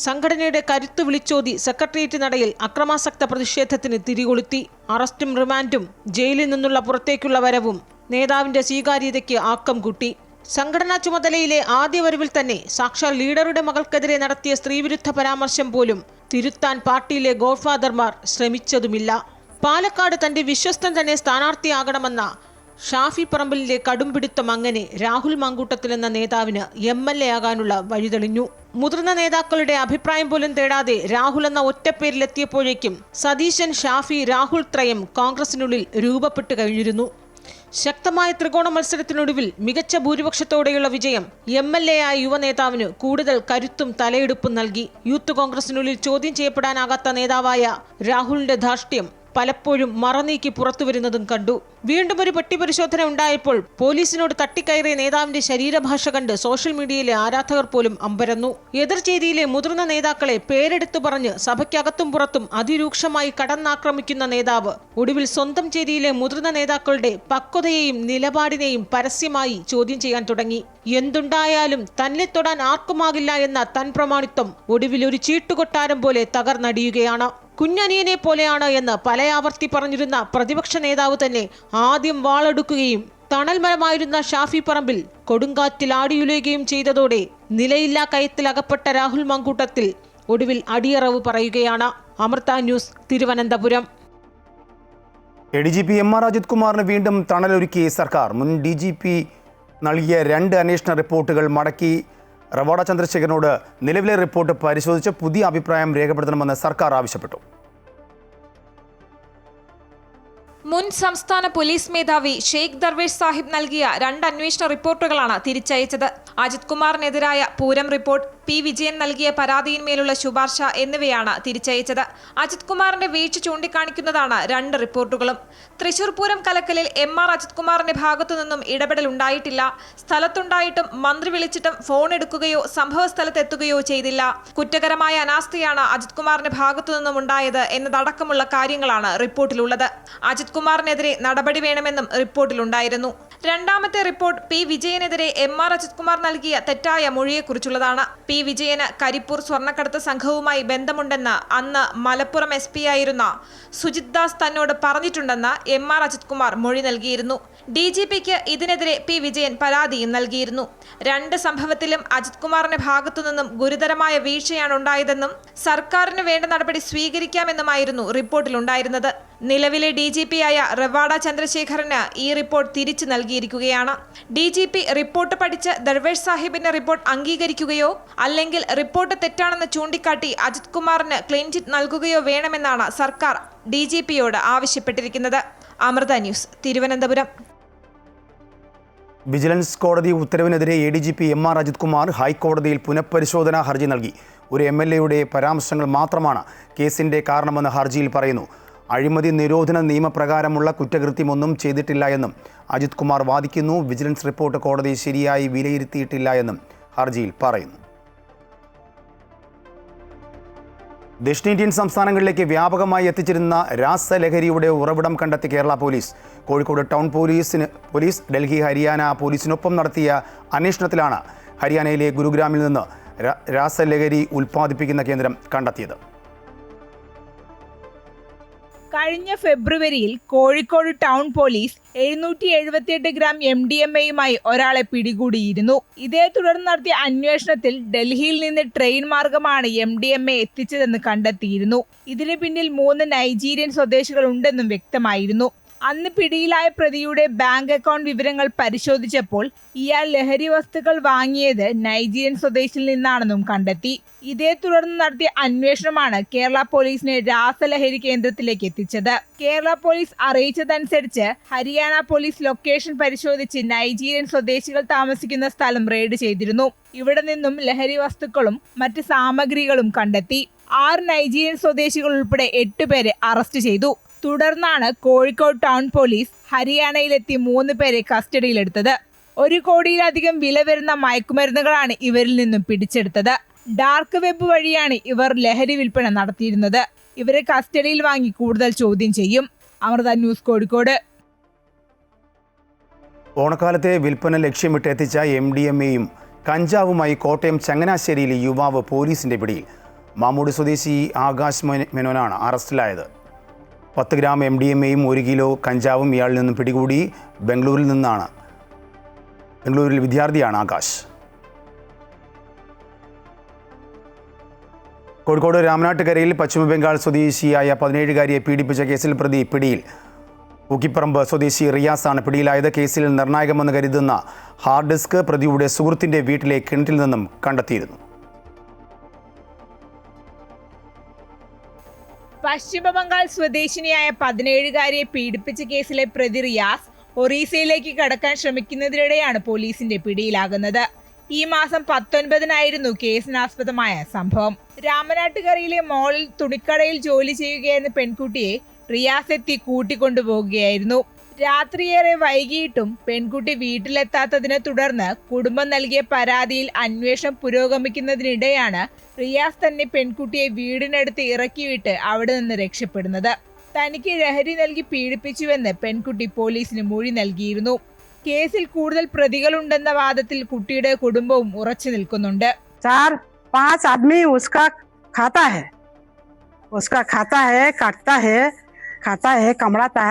സംഘടനയുടെ കരുത്ത് വിളിച്ചോതി സെക്രട്ടേറിയറ്റ് നടയിൽ അക്രമാസക്ത പ്രതിഷേധത്തിന് തിരികൊളുത്തി. അറസ്റ്റും റിമാൻഡും ജയിലിൽ നിന്നുള്ള പുറത്തേക്കുള്ള വരവും നേതാവിന്റെ സ്വീകാര്യതയ്ക്ക് ആക്കം കൂട്ടി. സംഘടനാ ചുമതലയിലെ ആദ്യ വരവിൽ തന്നെ സാക്ഷാൽ ലീഡറുടെ മകൾക്കെതിരെ നടത്തിയ സ്ത്രീവിരുദ്ധ പരാമർശം പോലും തിരുത്താൻ പാർട്ടിയിലെ ഗോഡ്ഫാദർമാർ ശ്രമിച്ചതുമില്ല. പാലക്കാട് തന്റെ വിശ്വസ്തൻ തന്നെ സ്ഥാനാർത്ഥിയാകണമെന്ന ഷാഫി പറമ്പിലിന്റെ കടുംപിടുത്തം അങ്ങനെ രാഹുൽ മാങ്കൂട്ടത്തിൽ എന്ന നേതാവിന് MLA ആകാനുള്ള വഴിതെളിഞ്ഞു. മുതിർന്ന നേതാക്കളുടെ അഭിപ്രായം പോലും തേടാതെ രാഹുൽ എന്ന ഒറ്റപ്പേരിലെത്തിയപ്പോഴേക്കും സതീശൻ, ഷാഫി, രാഹുൽ ത്രയം കോൺഗ്രസിനുള്ളിൽ രൂപപ്പെട്ടു കഴിഞ്ഞിരുന്നു. ശക്തമായ ത്രികോണ മത്സരത്തിനൊടുവിൽ മികച്ച ഭൂരിപക്ഷത്തോടെയുള്ള വിജയം MLA ആയ യുവനേതാവിന് കൂടുതൽ കരുത്തും തലയെടുപ്പും നൽകി. യൂത്ത് കോൺഗ്രസിനുള്ളിൽ ചോദ്യം ചെയ്യപ്പെടാനാകാത്ത നേതാവായ രാഹുലിന്റെ ധാർഷ്ട്യം പലപ്പോഴും മറനീക്കി പുറത്തുവരുന്നതും കണ്ടു. വീണ്ടും ഒരു പെട്ടിപരിശോധന ഉണ്ടായപ്പോൾ പോലീസിനോട് തട്ടിക്കയറിയ നേതാവിന്റെ ശരീരഭാഷ കണ്ട് സോഷ്യൽ മീഡിയയിലെ ആരാധകർ പോലും അമ്പരന്നു. എതിർചേരിയിലെ മുതിർന്ന നേതാക്കളെ പേരെടുത്തു പറഞ്ഞ് സഭയ്ക്കകത്തും പുറത്തും അതിരൂക്ഷമായി കടന്നാക്രമിക്കുന്ന നേതാവ് ഒടുവിൽ സ്വന്തം ചേരിയിലെ മുതിർന്ന നേതാക്കളുടെ പക്വതയെയും നിലപാടിനെയും പരസ്യമായി ചോദ്യം ചെയ്യാൻ തുടങ്ങി. എന്തുണ്ടായാലും തന്നെ തൊടാൻ ആർക്കുമാകില്ല എന്ന തൻ പ്രമാണിത്വം ഒടുവിൽ ഒരു ചീട്ടുകൊട്ടാരം പോലെ തകർന്നടിയുകയാണ്. കുഞ്ഞനിയനെ പോലെയാണ് എന്ന് പലയാവർത്തി പറഞ്ഞിരുന്ന പ്രതിപക്ഷ നേതാവ് തന്നെ ആദ്യം വാളെടുക്കുകയും തണൽമരമായിരുന്ന ഷാഫി പറമ്പിൽ കൊടുങ്കാറ്റിൽ ആടിയുലയുകയും ചെയ്തതോടെ നിലയില്ലാ കയത്തിൽ അകപ്പെട്ട രാഹുൽ മാങ്കൂട്ടത്തിൽ ഒടുവിൽ അടിയറവ് പറയുകയാണ്. Amrita news, Thiruvananthapuram. ADGP MR Ajith കുമാറിന് വീണ്ടും തണലൊരുക്കി സർക്കാർ. മുൻ DGP നൽകിയ 2 അന്വേഷണ റിപ്പോർട്ടുകൾ മടക്കി റവാഡ ചന്ദ്രശേഖരനോട് നിലവിലെ റിപ്പോർട്ട് പരിശോധിച്ച് പുതിയ അഭിപ്രായം രേഖപ്പെടുത്തണമെന്ന് സർക്കാർ ആവശ്യപ്പെട്ടു. മുൻ സംസ്ഥാന പോലീസ് മേധാവി ഷെയ്ഖ് ദർവേഷ് സാഹിബ് നൽകിയ 2 അന്വേഷണ റിപ്പോർട്ടുകളാണ് തിരിച്ചയച്ചത്. അജിത് കുമാറിനെതിരായ പൂരം റിപ്പോർട്ട്, P. വിജയൻ നൽകിയ പരാതിയിന്മേലുള്ള ശുപാർശ എന്നിവയാണ് തിരിച്ചയച്ചത്. അജിത് കുമാറിന്റെ വീഴ്ച ചൂണ്ടിക്കാണിക്കുന്നതാണ് 2 റിപ്പോർട്ടുകളും. തൃശൂർ പൂരം കലക്കലിൽ MR അജിത് കുമാറിന്റെ ഭാഗത്തു നിന്നും ഇടപെടൽ ഉണ്ടായിട്ടില്ല. സ്ഥലത്തുണ്ടായിട്ടും മന്ത്രി വിളിച്ചിട്ടും ഫോൺ എടുക്കുകയോ സംഭവ സ്ഥലത്തെത്തുകയോ ചെയ്തില്ല. കുറ്റകരമായ അനാസ്ഥയാണ് അജിത് കുമാറിന്റെ ഭാഗത്തു നിന്നും ഉണ്ടായത് എന്നതടക്കമുള്ള കാര്യങ്ങളാണ് റിപ്പോർട്ടിലുള്ളത്. അജിത് കുമാറിനെതിരെ നടപടി വേണമെന്നും റിപ്പോർട്ടിലുണ്ടായിരുന്നു. രണ്ടാമത്തെ റിപ്പോർട്ട് P. വിജയനെതിരെ MR അജിത് കുമാർ നൽകിയ തെറ്റായ മൊഴിയെക്കുറിച്ചുള്ളതാണ്. P. വിജയന് കരിപ്പൂർ സ്വർണ്ണക്കടത്ത് സംഘവുമായി ബന്ധമുണ്ടെന്ന് അന്ന് മലപ്പുറം SP ആയിരുന്ന സുജിത് ദാസ് തന്നോട് പറഞ്ഞിട്ടുണ്ടെന്ന് MR അജിത് കുമാർ മൊഴി നൽകിയിരുന്നു. DGPക്ക് ഇതിനെതിരെ P. വിജയൻ പരാതിയും നൽകിയിരുന്നു. 2 സംഭവത്തിലും അജിത് കുമാറിന്റെ ഭാഗത്തുനിന്നും ഗുരുതരമായ വീഴ്ചയാണ് ഉണ്ടായതെന്നും സർക്കാരിന് വേണ്ട നടപടി സ്വീകരിക്കാമെന്നുമായിരുന്നു റിപ്പോർട്ടിലുണ്ടായിരുന്നത്. നിലവിലെ DGP ആയ റവാഡ ചന്ദ്രശേഖരന് ഈ റിപ്പോർട്ട് തിരിച്ചു നൽകിയിരിക്കുകയാണ്. DGP റിപ്പോർട്ട് പഠിച്ച് ദർവേഷ് സാഹിബിന്റെ റിപ്പോർട്ട് അംഗീകരിക്കുകയോ അല്ലെങ്കിൽ റിപ്പോർട്ട് തെറ്റാണെന്ന് ചൂണ്ടിക്കാട്ടി അജിത് കുമാറിന് ക്ലീൻ ചിറ്റ് നൽകുകയോ വേണമെന്നാണ് സർക്കാർ DGPയോട് ആവശ്യപ്പെട്ടിരിക്കുന്നത്. അമൃത ന്യൂസ്, തിരുവനന്തപുരം. വിജിലൻസ് കോടതി ഉത്തരവിനെതിരെ ADGP MR അജിത് കുമാർ ഹൈക്കോടതിയിൽ പുനഃപരിശോധനാ ഹർജി നൽകി. ഒരു MLAയുടെ പരാമർശങ്ങൾ മാത്രമാണ് കേസിന്റെ കാരണമെന്ന് ഹർജിയിൽ പറയുന്നു. അഴിമതി നിരോധന നിയമപ്രകാരമുള്ള കുറ്റകൃത്യമൊന്നും ചെയ്തിട്ടില്ല എന്നും അജിത് കുമാർ വാദിക്കുന്നു. വിജിലൻസ് റിപ്പോർട്ട് കോടതി ശരിയായി വിലയിരുത്തിയിട്ടില്ല എന്നും ഹർജിയിൽ പറയുന്നു. ദക്ഷിണേന്ത്യൻ സംസ്ഥാനങ്ങളിലേക്ക് വ്യാപകമായി എത്തിച്ചിരുന്ന രാസലഹരിയുടെ ഉറവിടം കണ്ടെത്തി Kerala police. Kozhikode town police Delhi Haryana പോലീസിനൊപ്പം നടത്തിയ അന്വേഷണത്തിലാണ് ഹരിയാനയിലെ ഗുരുഗ്രാമിൽ നിന്ന് രാസലഹരി ഉൽപ്പാദിപ്പിക്കുന്ന കേന്ദ്രം കണ്ടെത്തിയത്. കഴിഞ്ഞ ഫെബ്രുവരിയിൽ കോഴിക്കോട് ടൗൺ പോലീസ് 778 ഗ്രാം MDMAയുമായി ഒരാളെ പിടികൂടിയിരുന്നു. ഇതേ തുടർന്ന് നടത്തിയ അന്വേഷണത്തിൽ ഡൽഹിയിൽ നിന്ന് ട്രെയിൻ മാർഗമാണ് MDMA എത്തിച്ചതെന്ന് കണ്ടെത്തിയിരുന്നു. ഇതിന് പിന്നിൽ 3 നൈജീരിയൻ സ്വദേശികൾ ഉണ്ടെന്നും വ്യക്തമായിരുന്നു. അന്ന് പിടിയിലായ പ്രതിയുടെ ബാങ്ക് അക്കൗണ്ട് വിവരങ്ങൾ പരിശോധിച്ചപ്പോൾ ഇയാൾ ലഹരി വസ്തുക്കൾ വാങ്ങിയത് നൈജീരിയൻ സ്വദേശിയിൽ നിന്നാണെന്നും കണ്ടെത്തി. ഇതേ തുടർന്ന് നടത്തിയ അന്വേഷണമാണ് കേരള പോലീസിനെ രാസലഹരി കേന്ദ്രത്തിലേക്ക് എത്തിച്ചത്. കേരള പോലീസ് അറിയിച്ചതനുസരിച്ച് ഹരിയാന പോലീസ് ലൊക്കേഷൻ പരിശോധിച്ച് നൈജീരിയൻ സ്വദേശികൾ താമസിക്കുന്ന സ്ഥലം റെയ്ഡ് ചെയ്തിരുന്നു. ഇവിടെ നിന്നും ലഹരി വസ്തുക്കളും മറ്റ് സാമഗ്രികളും കണ്ടെത്തി. 6 നൈജീരിയൻ സ്വദേശികൾ ഉൾപ്പെടെ 8 പേരെ അറസ്റ്റ് ചെയ്തു. തുടർന്നാണ് കോഴിക്കോട് ടൗൺ പോലീസ് ഹരിയാനയിലെത്തി 3 പേരെ കസ്റ്റഡിയിലെടുത്തത്. 1 കോടിയിലധികം വില വരുന്ന മയക്കുമരുന്നുകളാണ് ഇവരിൽ നിന്നും പിടിച്ചെടുത്തത്. ഡാർക്ക് വെബ് വഴിയാണ് ഇവർ ലഹരി വിൽപ്പന നടത്തിയിരുന്നത്. ഇവരെ കസ്റ്റഡിയിൽ വാങ്ങി കൂടുതൽ ചോദ്യം ചെയ്യും. അമൃത ന്യൂസ്, കോഴിക്കോട്. ഓണക്കാലത്തെ വിൽപ്പന ലക്ഷ്യമിട്ട് എത്തിച്ച MDMAയും കഞ്ചാവുമായി കോട്ടയം ചങ്ങനാശ്ശേരിയിലെ യുവാവ് പോലീസിന്റെ പിടിയിൽ. മാമൂട് സ്വദേശി ആകാശ് മേനോനാണ് അറസ്റ്റിലായത്. 10 ഗ്രാം MDMAയും 1 കിലോ കഞ്ചാവും ഇയാളിൽ നിന്നും പിടികൂടി. ബംഗളൂരിൽ വിദ്യാർത്ഥിയാണ് ആകാശ്. കോഴിക്കോട് രാമനാട്ടുകരയിൽ പശ്ചിമബംഗാൾ സ്വദേശിയായ 17-കാരിയെ പീഡിപ്പിച്ച കേസിൽ പ്രതി പിടിയിൽ. ഊക്കിപ്പറമ്പ് സ്വദേശി റിയാസാണ് പിടിയിലായത്. കേസിൽ നിർണായകമെന്ന് കരുതുന്ന ഹാർഡ് ഡിസ്ക് പ്രതിയുടെ സുഹൃത്തിന്റെ വീട്ടിലെ കിണറ്റിൽ നിന്നും കണ്ടെത്തിയിരുന്നു. പശ്ചിമബംഗാൾ സ്വദേശിനിയായ 17-കാരിയെ പീഡിപ്പിച്ച കേസിലെ പ്രതി റിയാസ് ഒറീസയിലേക്ക് കടക്കാൻ ശ്രമിക്കുന്നതിനിടെയാണ് പോലീസിന്റെ പിടിയിലാകുന്നത്. ഈ മാസം 19-നായിരുന്നു കേസിനാസ്പദമായ സംഭവം. രാമനാട്ടുകരയിലെ മോളിൽ തുണിക്കടയിൽ ജോലി ചെയ്യുകയായിരുന്ന പെൺകുട്ടിയെ റിയാസ് എത്തി കൂട്ടിക്കൊണ്ടുപോകുകയായിരുന്നു. രാത്രിയേറെ വൈകിയിട്ടും പെൺകുട്ടി വീട്ടിലെത്താത്തതിനെ തുടർന്ന് കുടുംബം നൽകിയ പരാതിയിൽ അന്വേഷണം പുരോഗമിക്കുന്നതിനിടെയാണ് റിയാസ് തന്നെ പെൺകുട്ടിയെ വീടിനടുത്ത് ഇറക്കിവിട്ട് അവിടെ നിന്ന് രക്ഷപ്പെടുന്നത്. തനിക്ക് ലഹരി നൽകി പീഡിപ്പിച്ചുവെന്ന് പെൺകുട്ടി പോലീസിന് മൊഴി നൽകിയിരുന്നു. കേസിൽ കൂടുതൽ പ്രതികളുണ്ടെന്ന വാദത്തിൽ കുട്ടിയുടെ കുടുംബവും ഉറച്ചു നിൽക്കുന്നുണ്ട്. 4-5 आदमी उसका खाता है, खाता है, कमड़ाता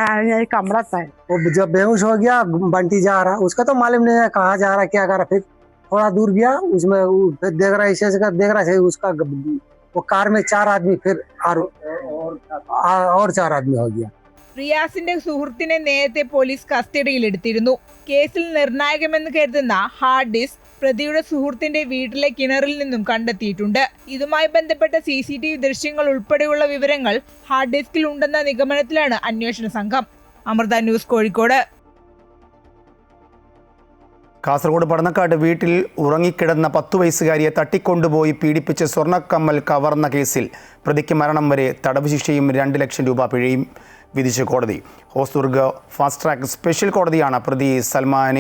है। वो जब बेहोश हो गया, बंटी जा रहा, उसका तो मालूम नहीं है कहाँ जा रहा, क्या कर रहा। फिर थोड़ा दूर गया, उसमें फिर देख रहा ऐसे देख रहा है उसका वो कार में 4 आदमी, फिर और 4 आदमी हो गया. റിയാസിന്റെ സുഹൃത്തിനെ നേരത്തെ പോലീസ് കസ്റ്റഡിയിലെടുത്തിരുന്നു. കേസിൽ നിർണായകമെന്ന് കരുതുന്ന ഹാർഡ് ഡിസ്ക് പ്രതിയുടെ സുഹൃത്തിന്റെ വീട്ടിലെ കിണറിൽ നിന്നും കണ്ടെത്തിയിട്ടുണ്ട്. ഇതുമായി ബന്ധപ്പെട്ട CCTV ദൃശ്യങ്ങൾ ഉൾപ്പെടെയുള്ള വിവരങ്ങൾ ഹാർഡ് ഡിസ്കിൽ ഉണ്ടെന്ന നിഗമനത്തിലാണ് അന്വേഷണ സംഘം. അമൃത ന്യൂസ്, കോഴിക്കോട്. കാസർഗോഡ് പടന്നക്കാട് വീട്ടിൽ ഉറങ്ങിക്കിടന്ന 10 വയസ്സുകാരിയെ തട്ടിക്കൊണ്ടുപോയി പീഡിപ്പിച്ച് സ്വർണ്ണക്കമ്മൽ കവർന്ന കേസിൽ പ്രതിക്ക് മരണം വരെ തടവ് ശിക്ഷയും 2 ലക്ഷം രൂപ പിഴയും വിധിച്ച കോടതി. ഹോസ്ദുർഗ് ഫാസ്റ്റ് ട്രാക്ക് സ്പെഷ്യൽ കോടതിയാണ് പ്രതി സൽമാൻ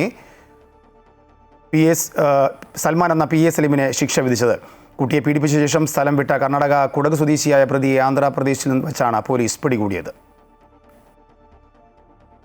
എന്ന PA സലീമിനെ ശിക്ഷ വിധിച്ചത്. കുട്ടിയെ പീഡിപ്പിച്ച ശേഷം സ്ഥലം വിട്ട കർണാടക കുടക് സ്വദേശിയായ പ്രതിയെ ആന്ധ്രാപ്രദേശിൽ നിന്ന് വെച്ചാണ് പോലീസ് പിടികൂടിയത്.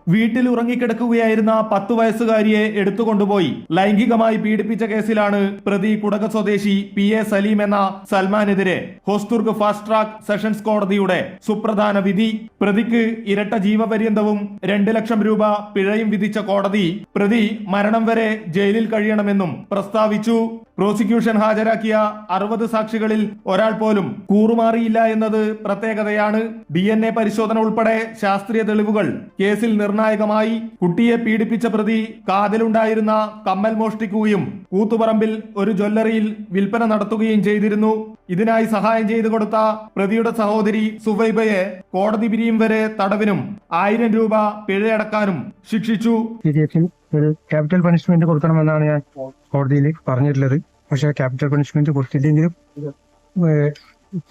വീട്ടിൽ ഉറങ്ങിക്കിടക്കുകയായിരുന്ന 10 വയസ്സുകാരിയെ എടുത്തുകൊണ്ടുപോയി ലൈംഗികമായി പീഡിപ്പിച്ച കേസിലാണ് പ്രതി കുടക് സ്വദേശി PA സലീം എന്ന സൽമാനെതിരെ ഹോസ്ദുർഗ് ഫാസ്റ്റ് ട്രാക്ക് സെഷൻസ് കോടതിയുടെ സുപ്രധാന വിധി. പ്രതിക്ക് ഇരട്ട ജീവപര്യന്തവും 2 ലക്ഷം രൂപ പിഴയും വിധിച്ച കോടതി പ്രതി മരണം വരെ ജയിലിൽ കഴിയണമെന്നും പ്രസ്താവിച്ചു. പ്രോസിക്യൂഷൻ ഹാജരാക്കിയ 60 സാക്ഷികളിൽ ഒരാൾ പോലും കൂറുമാറിയില്ല എന്നത് പ്രത്യേകതയാണ്. DNA പരിശോധന ഉൾപ്പെടെ ശാസ്ത്രീയ തെളിവുകൾ കേസിൽ നിർണായകമായി. കുട്ടിയെ പീഡിപ്പിച്ച പ്രതി കാതിലുണ്ടായിരുന്ന കമ്മൽ മോഷ്ടിക്കുകയും കൂത്തുപറമ്പിൽ ഒരു ജ്വല്ലറിയിൽ വിൽപ്പന നടത്തുകയും ചെയ്തിരുന്നു. ഇതിനായി സഹായം ചെയ്തു കൊടുത്ത പ്രതിയുടെ സഹോദരി സുവൈബയെ കോടതി പിരിയും വരെ തടവിനും 1000 രൂപ പിഴയടക്കാനും ശിക്ഷിച്ചു. ഒരു ക്യാപിറ്റൽ പണിഷ്മെന്റ് കൊടുക്കണമെന്നാണ് ഞാൻ കോടതിയിൽ പറഞ്ഞിട്ടുള്ളത്. പക്ഷേ ക്യാപിറ്റൽ പണിഷ്മെന്റ് കൊടുത്തില്ലെങ്കിലും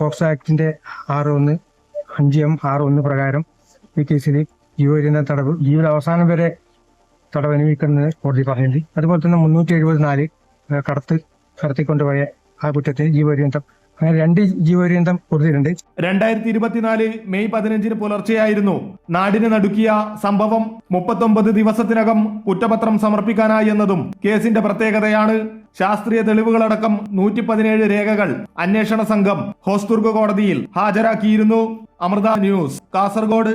പോക്സോ ആക്ടിന്റെ 6(1)5M 6(1) പ്രകാരം ഈ കേസിൽ ജീവപര്യന്തം തടവ്, ജീവിത അവസാനം വരെ തടവ് അനുഭവിക്കുന്നത് കോടതി പറഞ്ഞിട്ടുണ്ട്. അതുപോലെ തന്നെ 374 കടത്തിക്കൊണ്ടുപോയ ആ കുറ്റത്തിന് ജീവപര്യന്തം, അങ്ങനെ 2 ജീവപര്യന്തം കൊടുത്തിട്ടുണ്ട്. 2024 മെയ് 15 പുലർച്ചെയായിരുന്നു നാടിനെ നടുക്കിയ സംഭവം. 39 ദിവസത്തിനകം കുറ്റപത്രം സമർപ്പിക്കാനായി എന്നതും കേസിന്റെ പ്രത്യേകതയാണ്. ശാസ്ത്രീയ തെളിവുകളടക്കം 117 രേഖകൾ അന്വേഷണ സംഘം ഹോസ്ദുർഗ് കോടതിയിൽ ഹാജരാക്കിയിരുന്നു. അമൃത ന്യൂസ്, കാസർഗോഡ്.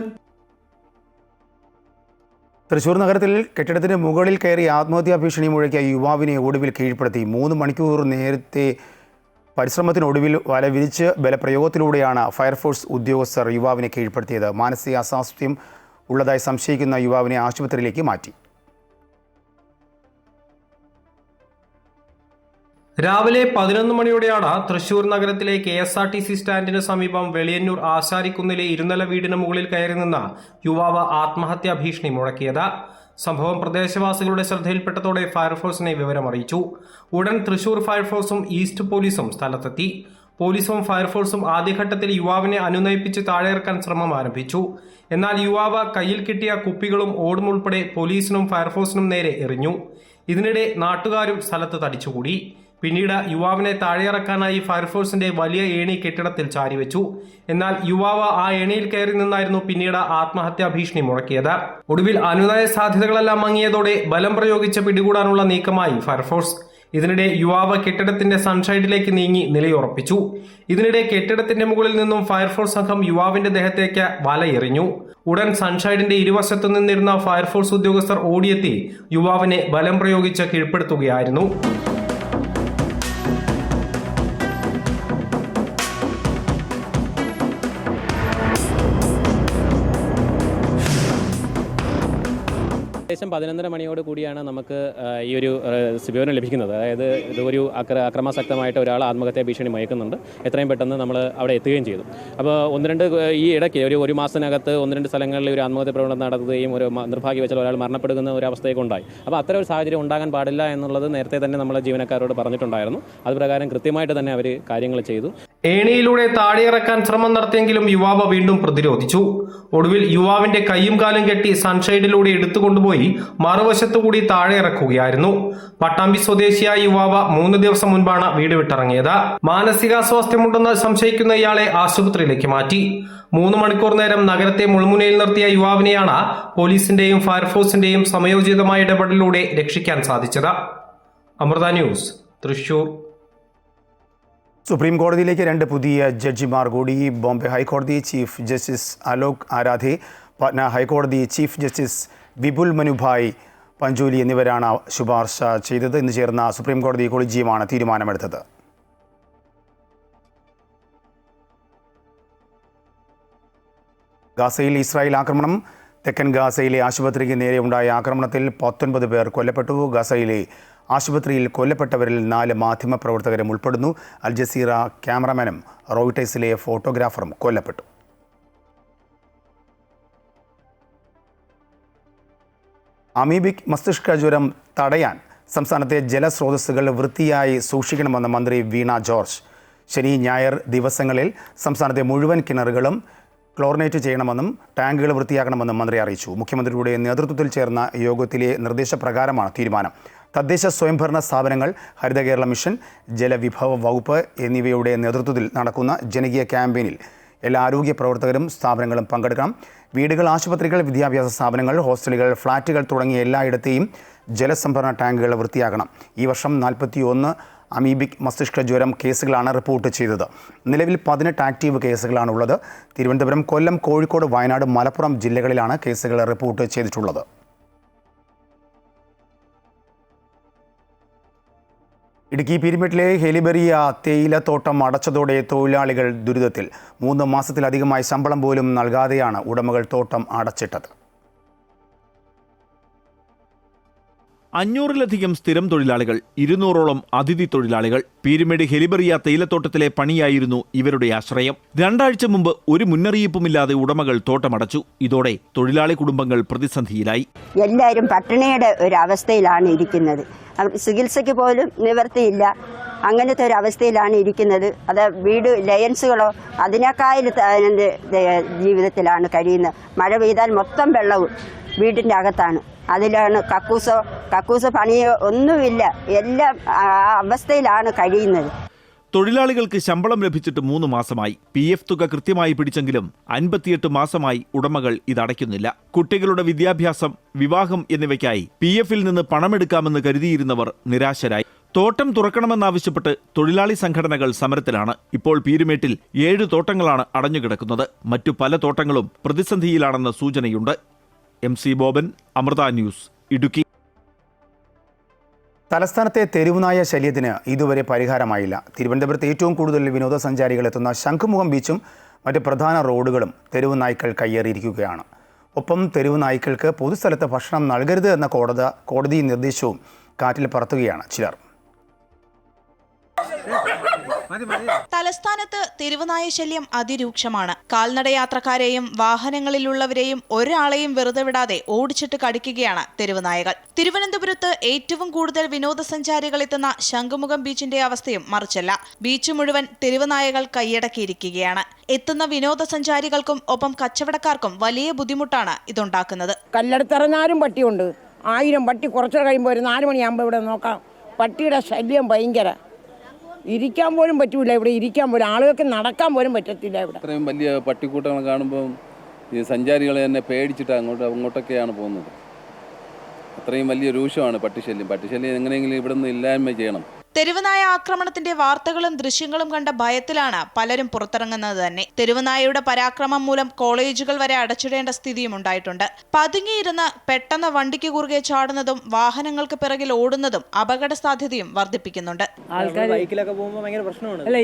തൃശൂർ നഗരത്തിൽ കെട്ടിടത്തിന് മുകളിൽ കയറി ആത്മഹത്യാ ഭീഷണി മുഴക്കിയ യുവാവിനെ ഒടുവിൽ കീഴ്പ്പെടുത്തി. 3 മണിക്കൂർ നേരത്തെ പരിശ്രമത്തിനൊടുവിൽ വല വിരിച്ച് ബലപ്രയോഗത്തിലൂടെയാണ് ഫയർഫോഴ്സ് ഉദ്യോഗസ്ഥർ യുവാവിനെ കീഴ്പ്പെടുത്തിയത്. മാനസിക അസ്വാസ്ഥ്യം ഉള്ളതായി സംശയിക്കുന്ന യുവാവിനെ ആശുപത്രിയിലേക്ക് മാറ്റി. രാവിലെ 11 മണിയോടെയാണ് തൃശൂർ നഗരത്തിലെ KSRTC സ്റ്റാൻഡിന് സമീപം വെളിയന്നൂർ ആശാരിക്കുന്നിലെ ഇരുനില വീടിന് മുകളിൽ കയറി നിന്ന യുവാവ് ആത്മഹത്യാ ഭീഷണി മുഴക്കിയത്. സംഭവം പ്രദേശവാസികളുടെ ശ്രദ്ധയിൽപ്പെട്ടതോടെ ഫയർഫോഴ്സിനെ വിവരമറിയിച്ചു. ഉടൻ തൃശൂർ ഫയർഫോഴ്സും ഈസ്റ്റ് പോലീസും സ്ഥലത്തെത്തി. പോലീസും ഫയർഫോഴ്സും ആദ്യഘട്ടത്തിൽ യുവാവിനെ അനുനയിപ്പിച്ച് താഴെയിറക്കാൻ ശ്രമം ആരംഭിച്ചു. എന്നാൽ യുവാവ് കയ്യിൽ കിട്ടിയ കുപ്പികളും ഓടും ഉൾപ്പെടെ പോലീസിനും ഫയർഫോഴ്സിനും നേരെ എറിഞ്ഞു. ഇതിനിടെ നാട്ടുകാരും സ്ഥലത്ത് തടിച്ചുകൂടി. പിന്നീട് യുവാവിനെ താഴെയിറക്കാനായി ഫയർഫോഴ്സിന്റെ വലിയ ഏണി കെട്ടിടത്തിൽ ചാരിവെച്ചു. എന്നാൽ യുവാവ് ആ ഏണിയിൽ കയറി നിന്നായിരുന്നു പിന്നീട് ആത്മഹത്യാ ഭീഷണി മുഴക്കിയത്. ഒടുവിൽ അനുനയ സാധ്യതകളെല്ലാം മങ്ങിയതോടെ ബലം പ്രയോഗിച്ച് പിടികൂടാനുള്ള നീക്കമായി ഫയർഫോഴ്സ്. ഇതിനിടെ യുവാവ് കെട്ടിടത്തിന്റെ സൺഷൈഡിലേക്ക് നീങ്ങി നിലയുറപ്പിച്ചു. ഇതിനിടെ കെട്ടിടത്തിന്റെ മുകളിൽ നിന്നും ഫയർഫോഴ്സ് സംഘം യുവാവിന്റെ ദേഹത്തേക്ക് വലയെറിഞ്ഞു. ഉടൻ സൺഷൈഡിന്റെ ഇരുവശത്തു നിന്നിരുന്ന ഫയർഫോഴ്സ് ഉദ്യോഗസ്ഥർ ഓടിയെത്തി യുവാവിനെ ബലം പ്രയോഗിച്ച് കീഴ്പ്പെടുത്തുകയായിരുന്നു. ഏകദേശം 11:30 മണിയോട് കൂടിയാണ് നമുക്ക് ഈ ഒരു വിവരം ലഭിക്കുന്നത്. അതായത് ഇതൊരു അക്രമാസക്തമായിട്ട് ഒരാൾ ആത്മഹത്യാ ഭീഷണി മയക്കുന്നുണ്ട്. എത്രയും പെട്ടെന്ന് നമ്മൾ അവിടെ എത്തുകയും ചെയ്തു. അപ്പോൾ ഈ ഇടയ്ക്ക് ഒരു മാസത്തിനകത്ത് 1-2 സ്ഥലങ്ങളിൽ ഒരു ആത്മഹത്യ പ്രവണത നടത്തുകയും ഒരു നിർഭാഗ്യവശാൽ ഒരാൾ മരണപ്പെടുന്ന ഒരു അവസ്ഥയൊക്കെ ഉണ്ടായി. അപ്പോൾ അത്തരം ഒരു സാഹചര്യം ഉണ്ടാകാൻ പാടില്ല എന്നുള്ളത് നേരത്തെ തന്നെ നമ്മൾ ജീവനക്കാരോട് പറഞ്ഞിട്ടുണ്ടായിരുന്നു. അതുപ്രകാരം കൃത്യമായിട്ട് തന്നെ അവർ കാര്യങ്ങൾ ചെയ്തു. ഏണിയിലൂടെ താഴെയിറക്കാൻ ശ്രമം നടത്തിയെങ്കിലും യുവാവ് വീണ്ടും പ്രതിരോധിച്ചു. ഒടുവിൽ യുവാവിന്റെ കൈയും കാലും കെട്ടി സൺഷൈഡിലൂടെ എടുത്തുകൊണ്ടുപോയി മറുവശത്തുകൂടി താഴെ ഇറക്കുകയായിരുന്നു. പട്ടാമ്പി സ്വദേശിയായ യുവാവ് 3 ദിവസം മുൻപാണ് വീട് വിട്ടിറങ്ങിയത്. മാനസികാസ്വാസ്ഥ്യമുണ്ടെന്ന് സംശയിക്കുന്ന ഇയാളെ ആശുപത്രിയിലേക്ക് മാറ്റി. 3 മണിക്കൂർ നേരം നഗരത്തെ മുൾമുനയിൽ നിർത്തിയ യുവാവിനെയാണ് പോലീസിന്റെയും ഫയർഫോഴ്സിന്റെയും സമയോചിതമായ ഇടപെടലിലൂടെ രക്ഷിക്കാൻ സാധിച്ചത്. അമൃത ന്യൂസ്, തൃശൂർ. സുപ്രീം കോടതിയിലേക്ക് 2 പുതിയ ജഡ്ജിമാർ കൂടി. ബോംബെ ഹൈക്കോടതി ചീഫ് ജസ്റ്റിസ് അലോക് ആരാധെ, പട്ന ഹൈക്കോടതി ചീഫ് ജസ്റ്റിസ് വിപുൽ മനുഭായ് പഞ്ചോലി എന്നിവരാണ് ശുപാർശ ചെയ്തത്. ഇന്ന് ചേർന്ന സുപ്രീം കോടതി കൊളീജിയമാണ് തീരുമാനമെടുത്തത്. ഗാസയിൽ ഇസ്രായേൽ ആക്രമണം. തെക്കൻ ഗാസയിലെ ആശുപത്രിക്ക് നേരെ ഉണ്ടായ ആക്രമണത്തിൽ 19 പേർ കൊല്ലപ്പെട്ടു. ഗാസയിലെ ആശുപത്രിയിൽ കൊല്ലപ്പെട്ടവരിൽ 4 മാധ്യമപ്രവർത്തകരും ഉൾപ്പെടുന്നു. അൽ ജസീറ ക്യാമറമാനും റോയിട്ടേഴ്സിലെ ഫോട്ടോഗ്രാഫറും കൊല്ലപ്പെട്ടു. അമീബിക് മസ്തിഷ്ക ജ്വരം തടയാൻ സംസ്ഥാനത്തെ ജലസ്രോതസ്സുകൾ വൃത്തിയായി സൂക്ഷിക്കണമെന്ന് മന്ത്രി വീണ ജോർജ്. ശനി ഞായർ ദിവസങ്ങളിൽ സംസ്ഥാനത്തെ മുഴുവൻ കിണറുകളും ക്ലോറിനേറ്റ് ചെയ്യണമെന്നും ടാങ്കുകൾ വൃത്തിയാക്കണമെന്നും മന്ത്രി അറിയിച്ചു. മുഖ്യമന്ത്രിയുടെ നേതൃത്വത്തിൽ ചേർന്ന യോഗത്തിലെ നിർദ്ദേശപ്രകാരമാണ് തീരുമാനം. തദ്ദേശ സ്വയംഭരണ സ്ഥാപനങ്ങൾ, ഹരിത കേരള മിഷൻ, ജലവിഭവ വകുപ്പ് എന്നിവയുടെ നേതൃത്വത്തിൽ നടക്കുന്ന ജനകീയ ക്യാമ്പയിനിൽ എല്ലാ ആരോഗ്യ പ്രവർത്തകരും സ്ഥാപനങ്ങളും പങ്കെടുക്കണം. വീടുകൾ, ആശുപത്രികൾ, വിദ്യാഭ്യാസ സ്ഥാപനങ്ങൾ, ഹോസ്റ്റലുകൾ, ഫ്ളാറ്റുകൾ തുടങ്ങിയ എല്ലായിടത്തെയും ജലസംഭരണ ടാങ്കുകൾ വൃത്തിയാക്കണം. ഈ വർഷം 41 അമീബിക് മസ്തിഷ്ക ജ്വരം കേസുകളാണ് റിപ്പോർട്ട് ചെയ്തത്. നിലവിൽ 18 ആക്റ്റീവ് കേസുകളാണുള്ളത്. തിരുവനന്തപുരം, കൊല്ലം, കോഴിക്കോട്, വയനാട്, മലപ്പുറം ജില്ലകളിലാണ് കേസുകൾ റിപ്പോർട്ട് ചെയ്തിട്ടുള്ളത്. ഇടുക്കി പീരുമേട്ടിലെ ഹെലിബെറിയ തേയിലത്തോട്ടം അടച്ചതോടെ തൊഴിലാളികൾ ദുരിതത്തിൽ. 3 മാസത്തിലധികമായി ശമ്പളം പോലും നൽകാതെയാണ് ഉടമകൾ തോട്ടം അടച്ചിട്ടത്. 500-ലധികം സ്ഥിരം തൊഴിലാളികൾ, 200-ഓളം അതിഥി തൊഴിലാളികൾ. പീരുമേട് ഹെലിബെറിയ തേയിലത്തോട്ടത്തിലെ പണിയായിരുന്നു ഇവരുടെ ആശ്രയം. 2 ആഴ്ച മുമ്പ് ഒരു മുന്നറിയിപ്പുമില്ലാതെ ഉടമകൾ തോട്ടമടച്ചു. ഇതോടെ തൊഴിലാളി കുടുംബങ്ങൾ പ്രതിസന്ധിയിലായി. എല്ലാവരും പട്ടിണിയുടെ ഒരു അവസ്ഥയിലാണ് ഇരിക്കുന്നത്. ചികിത്സയ്ക്ക് പോലും നിവൃത്തിയില്ല. അങ്ങനത്തെ ഒരു അവസ്ഥയിലാണ് ഇരിക്കുന്നത്. അത് വീട് ലയൻസുകളോ അതിനേക്കാൾ ജീവിതത്തിലാണ് കഴിയുന്നത്. മഴ പെയ്താൽ മൊത്തം വെള്ളവും വീടിൻ്റെ അകത്താണ്. അതിലാണ് കക്കൂസോ പണിയോ ഒന്നുമില്ല. എല്ലാം ആ അവസ്ഥയിലാണ് കഴിയുന്നത്. തൊഴിലാളികൾക്ക് ശമ്പളം ലഭിച്ചിട്ട് 3 മാസമായി. PF തുക കൃത്യമായി പിടിച്ചെങ്കിലും 58 മാസമായി ഉടമകൾ ഇതടയ്ക്കുന്നില്ല. കുട്ടികളുടെ വിദ്യാഭ്യാസം, വിവാഹം എന്നിവയ്ക്കായി PF-ൽ നിന്ന് പണമെടുക്കാമെന്ന് കരുതിയിരുന്നവർ നിരാശരായി. തോട്ടം തുറക്കണമെന്നാവശ്യപ്പെട്ട് തൊഴിലാളി സംഘടനകൾ സമരത്തിലാണ്. ഇപ്പോൾ പീരുമേട്ടിൽ 7 തോട്ടങ്ങളാണ് അടഞ്ഞുകിടക്കുന്നത്. മറ്റു പല തോട്ടങ്ങളും പ്രതിസന്ധിയിലാണെന്ന് സൂചനയുണ്ട്. MC Boban, Amrita news, Idukki. തലസ്ഥാനത്തെ തെരുവുനായ ശല്യത്തിന് ഇതുവരെ പരിഹാരമായില്ല. തിരുവനന്തപുരത്ത് ഏറ്റവും കൂടുതൽ വിനോദസഞ്ചാരികൾ എത്തുന്ന ശംഖുമുഖം ബീച്ചും മറ്റ് പ്രധാന റോഡുകളും തെരുവുനായ്ക്കൾ കയ്യേറിയിരിക്കുകയാണ്. ഒപ്പം തെരുവ് നായ്ക്കൾക്ക് പൊതുസ്ഥലത്ത് ഭക്ഷണം നൽകരുത് എന്ന കോടതി നിർദ്ദേശവും കാറ്റിൽ പറത്തുകയാണ് ചിലർ. തലസ്ഥാനത്ത് തെരുവുനായ ശല്യം അതിരൂക്ഷമാണ്. കാൽനടയാത്രക്കാരെയും വാഹനങ്ങളിലുള്ളവരെയും ഒരാളെയും വെറുതെ വിടാതെ ഓടിച്ചിട്ട് കടിക്കുകയാണ് തെരുവുനായകൾ. തിരുവനന്തപുരത്ത് ഏറ്റവും കൂടുതൽ വിനോദസഞ്ചാരികൾ എത്തുന്ന ശംഖുമുഖം ബീച്ചിന്റെ അവസ്ഥയും മറിച്ചല്ല. ബീച്ച് മുഴുവൻ തെരുവുനായകൾ കൈയടക്കിയിരിക്കുകയാണ്. എത്തുന്ന വിനോദസഞ്ചാരികൾക്കും ഒപ്പം കച്ചവടക്കാർക്കും വലിയ ബുദ്ധിമുട്ടാണ് ഇതുണ്ടാക്കുന്നത്. കല്ലെടുത്തിറങ്ങാനും പട്ടിയുണ്ട്. 1000 പട്ടി കുറച്ച് കഴിയുമ്പോൾ ഒരു 4 മണിയാകുമ്പോൾ ഇവിടെ നോക്കാം. പട്ടിയുടെ ശല്യം ഭയങ്കര. ഇരിക്കാൻ പോലും പറ്റൂല. ഇവിടെ ഇരിക്കാൻ പോലും ആളുകൾക്ക് നടക്കാൻ പോലും പറ്റത്തില്ല. ഇവിടെ ഇത്രയും വലിയ പട്ടിക്കൂട്ടങ്ങൾ കാണുമ്പോൾ ഈ സഞ്ചാരികളെ തന്നെ പേടിച്ചിട്ട് അങ്ങോട്ടൊക്കെയാണ് പോകുന്നത്. അത്രയും വലിയ രൂക്ഷമാണ് പട്ടിശല്യം എങ്ങനെയെങ്കിലും ഇവിടെ നിന്ന് ഇല്ലായ്മ ചെയ്യണം. തെരുവുനായ ആക്രമണത്തിന്റെ വാർത്തകളും ദൃശ്യങ്ങളും കണ്ട ഭയത്തിലാണ് പലരും പുറത്തിറങ്ങുന്നത് തന്നെ. തെരുവുനായയുടെ പരാക്രമം മൂലം കോളേജുകൾ വരെ അടച്ചിടേണ്ട സ്ഥിതിയും ഉണ്ടായിട്ടുണ്ട്. പതുങ്ങിയിരുന്ന് പെട്ടെന്ന് വണ്ടിക്ക് കുറുകെ ചാടുന്നതും വാഹനങ്ങൾക്ക് പിറകിൽ ഓടുന്നതും അപകട സാധ്യതയും വർദ്ധിപ്പിക്കുന്നുണ്ട്. ആൾക്കാർ ബൈക്കിലൊക്കെ പോകുമ്പോൾ ഭയങ്കര പ്രശ്നമാണ്. അല്ല,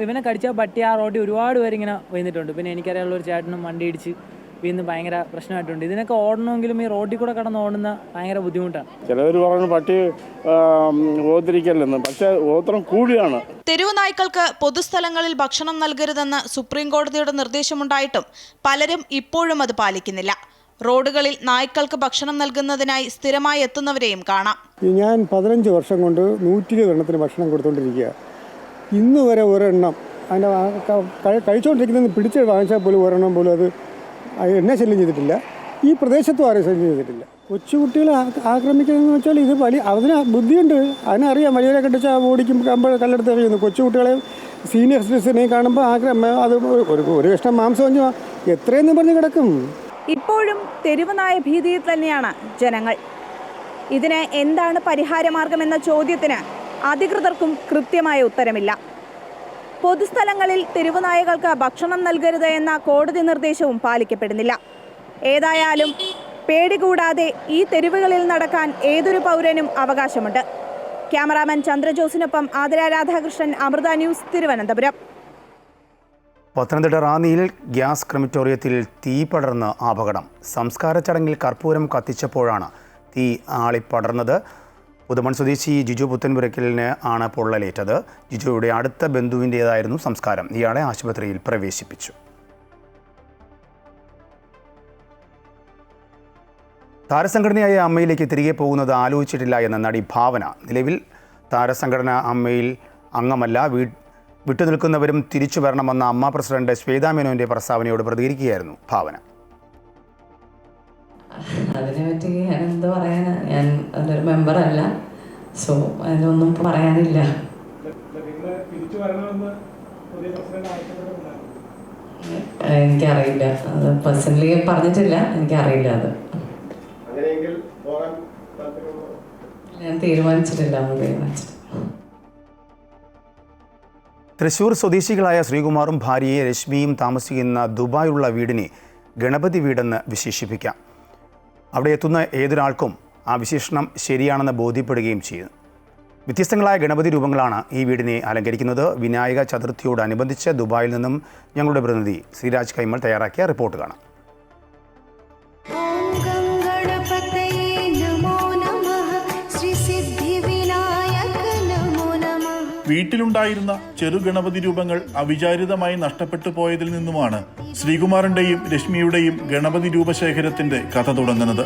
ഇവനെ കടിച്ച പട്ടി ആ റോഡിൽ ഒരുപാട് പേര് ഇങ്ങനെ വന്നിട്ടുണ്ട്. പിന്നെ എനിക്കറിയാനുള്ള ഒരു ചേട്ടനും വണ്ടി ഇടിച്ച് വീണ്ടും ഭയങ്കര പ്രശ്നമായിട്ടുണ്ട്. ഇതിനൊക്കെ ഓടണമെങ്കിലും ഈ റോഡിൽ കൂടെ കടന്ന് ഓടുന്ന ഭയങ്കര ബുദ്ധിമുട്ടാണ്. ചിലവർ പറഞ്ഞു പട്ടി ഓതിരിക്കല്ലെന്ന്, പക്ഷെ ഓത്രം കൂടിയാണ്. തെരുവു നായ്ക്കൾക്ക് പൊതുസ്ഥലങ്ങളിൽ ഭക്ഷണം നൽകരുതെന്ന് സുപ്രീം കോടതിയുടെ നിർദ്ദേശമുണ്ടായിട്ടും പലരും ഇപ്പോഴും അത് പാലിക്കുന്നില്ല. റോഡുകളിൽ നായ്ക്കൾക്ക് ഭക്ഷണം നൽകുന്നതിനായി സ്ഥിരമായി എത്തുന്നവരെയും കാണാം. ഞാൻ 15 വർഷം കൊണ്ട് 120 എണ്ണത്തിന് ഭക്ഷണം കൊടുത്തുകൊണ്ടിരിക്കുക. ഇന്ന് വരെ ഒരെണ്ണം അതിൻ്റെ കഴിച്ചുകൊണ്ടിരിക്കുന്നത് പിടിച്ച് വാങ്ങിച്ചാൽ പോലും ഒരെണ്ണം പോലും അത് എന്നെ ശല്യം ചെയ്തിട്ടില്ല. ഈ പ്രദേശത്തും ആരും ശല്യം ചെയ്തിട്ടില്ല. കൊച്ചുകുട്ടികളെ ആക്രമിക്കുന്നതെന്ന് വെച്ചാൽ ഇത് അതിന് ബുദ്ധിയുണ്ട്, അതിനറിയാം. വലിയവരെ കണ്ടിച്ചാൽ ഓടിക്കുമ്പോൾ കല്ലെടുത്ത് എറിയുന്നു. കൊച്ചുകുട്ടികളെ സീനിയർ സിറ്റിസനെയും കാണുമ്പോൾ അത് ഒരു കഷ്ണം മാംസം എത്രയെന്ന് പറഞ്ഞ് കിടക്കും. ഇപ്പോഴും തെരുവുനായ ഭീതിയിൽ തന്നെയാണ് ജനങ്ങൾ. ഇതിന് എന്താണ് പരിഹാരമാർഗമെന്ന ചോദ്യത്തിന് അധികൃതർക്കും കൃത്യമായ ഉത്തരമില്ല. പൊതുസ്ഥലങ്ങളിൽ തെരുവുനായകൾക്ക് ഭക്ഷണം നൽകരുത് എന്ന കോടതി നിർദ്ദേശവും പാലിക്കപ്പെടുന്നില്ല. ഏതായാലും പേടി കൂടാതെ ഈ തെരുവുകളിൽ നടക്കാൻ ഏതൊരു പൗരനും അവകാശമുണ്ട്. ക്യാമറാമാൻ ചന്ദ്രജോസിനൊപ്പം ആതിര രാധാകൃഷ്ണൻ, അമൃത ന്യൂസ്, തിരുവനന്തപുരം. പത്തനംതിട്ട റാന്നിയിൽ ഗ്യാസ് ക്രിമിറ്റോറിയത്തിൽ തീ പടർന്ന് അപകടം. സംസ്കാര ചടങ്ങിൽ കർപ്പൂരം കത്തിച്ചപ്പോഴാണ് തീ ആളിപ്പടർന്നത്. പുതുമൺ സ്വദേശി ജിജു പുത്തൻപുരയ്ക്കലിന് ആണ് പൊള്ളലേറ്റത്. ജിജുയുടെ അടുത്ത ബന്ധുവിൻ്റേതായിരുന്നു സംസ്കാരം. ഇയാളെ ആശുപത്രിയിൽ പ്രവേശിപ്പിച്ചു. താരസംഘടനയായ അമ്മയിലേക്ക് തിരികെ പോകുന്നത് ആലോചിച്ചിട്ടില്ല എന്ന നടി ഭാവന. നിലവിൽ താരസംഘടന അമ്മയിൽ അംഗമല്ല. വിട്ടുനിൽക്കുന്നവരും തിരിച്ചു വരണമെന്ന അമ്മ പ്രസിഡന്റ് ശ്വേതാ മേനോന്റെ പ്രസ്താവനയോട് പ്രതികരിക്കുകയായിരുന്നു ഭാവന. അതിനെപ്പറ്റി ഞാൻ എന്താ പറയാനാ, ഞാൻ അതിലൊരു മെമ്പറല്ല, സോ അതിലൊന്നും പറയാനില്ല. എനിക്കറിയില്ല, അത് പേഴ്സണലി പറഞ്ഞിട്ടില്ല, എനിക്കറിയില്ല. അത് ഞാൻ തീരുമാനിച്ചിട്ടില്ല. തൃശൂർ സ്വദേശികളായ ശ്രീകുമാറും ഭാര്യയെ രശ്മിയും താമസിക്കുന്ന ദുബായിലുള്ള വീടിനെ ഗണപതി വീടെന്ന് വിശേഷിപ്പിക്കാം. അവിടെ എത്തുന്ന ഏതൊരാൾക്കും ആ വിശേഷണം ശരിയാണെന്ന് ബോധ്യപ്പെടുകയും ചെയ്യുന്നു. വ്യത്യസ്തങ്ങളായ ഗണപതി രൂപങ്ങളാണ് ഈ വീടിനെ അലങ്കരിക്കുന്നത്. വിനായക ചതുർത്ഥിയോടനുബന്ധിച്ച് ദുബായിൽ നിന്നും ഞങ്ങളുടെ പ്രതിനിധി ശ്രീരാജ് കൈമൾ തയ്യാറാക്കിയ റിപ്പോർട്ട് കാണാം. വീട്ടിലുണ്ടായിരുന്ന ചെറു ഗണപതി രൂപങ്ങൾ അവിചാരിതമായി നഷ്ടപ്പെട്ടു പോയതിൽ നിന്നുമാണ് ശ്രീകുമാറിന്റെയും രശ്മിയുടെയും ഗണപതി രൂപശേഖരത്തിന്റെ കഥ തുടങ്ങുന്നത്.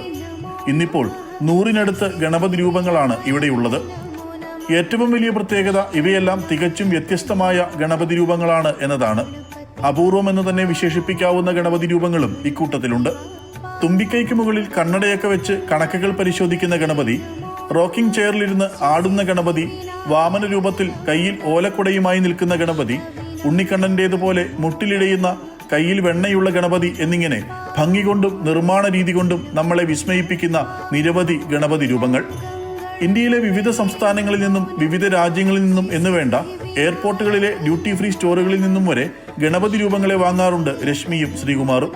ഇന്നിപ്പോൾ 100-നടുത്ത് ഗണപതി രൂപങ്ങളാണ് ഇവിടെയുള്ളത്. ഏറ്റവും വലിയ പ്രത്യേകത ഇവയെല്ലാം തികച്ചും വ്യത്യസ്തമായ ഗണപതി രൂപങ്ങളാണ് എന്നതാണ്. അപൂർവമെന്ന് തന്നെ വിശേഷിപ്പിക്കാവുന്ന ഗണപതി രൂപങ്ങളും ഇക്കൂട്ടത്തിലുണ്ട്. തുമ്പിക്കൈക്ക് മുകളിൽ കണ്ണടയൊക്കെ വെച്ച് കണക്കുകൾ പരിശോധിക്കുന്ന ഗണപതി, റോക്കിംഗ് ചെയറിലിരുന്ന് ആടുന്ന ഗണപതി, വാമന രൂപത്തിൽ കയ്യിൽ ഓലക്കുടയുമായി നിൽക്കുന്ന ഗണപതി, ഉണ്ണിക്കണ്ണന്റേതുപോലെ മുട്ടിലിടയുന്ന കയ്യിൽ വെണ്ണയുള്ള ഗണപതി എന്നിങ്ങനെ ഭംഗി കൊണ്ടും നിർമ്മാണ രീതി കൊണ്ടും നമ്മളെ വിസ്മയിപ്പിക്കുന്ന നിരവധി ഗണപതി രൂപങ്ങൾ. ഇന്ത്യയിലെ വിവിധ സംസ്ഥാനങ്ങളിൽ നിന്നും വിവിധ രാജ്യങ്ങളിൽ നിന്നും എന്നുവേണ്ട എയർപോർട്ടുകളിലെ ഡ്യൂട്ടി ഫ്രീ സ്റ്റോറുകളിൽ നിന്നും വരെ ഗണപതി രൂപങ്ങളെ വാങ്ങാറുണ്ട് രശ്മിയും ശ്രീകുമാറും.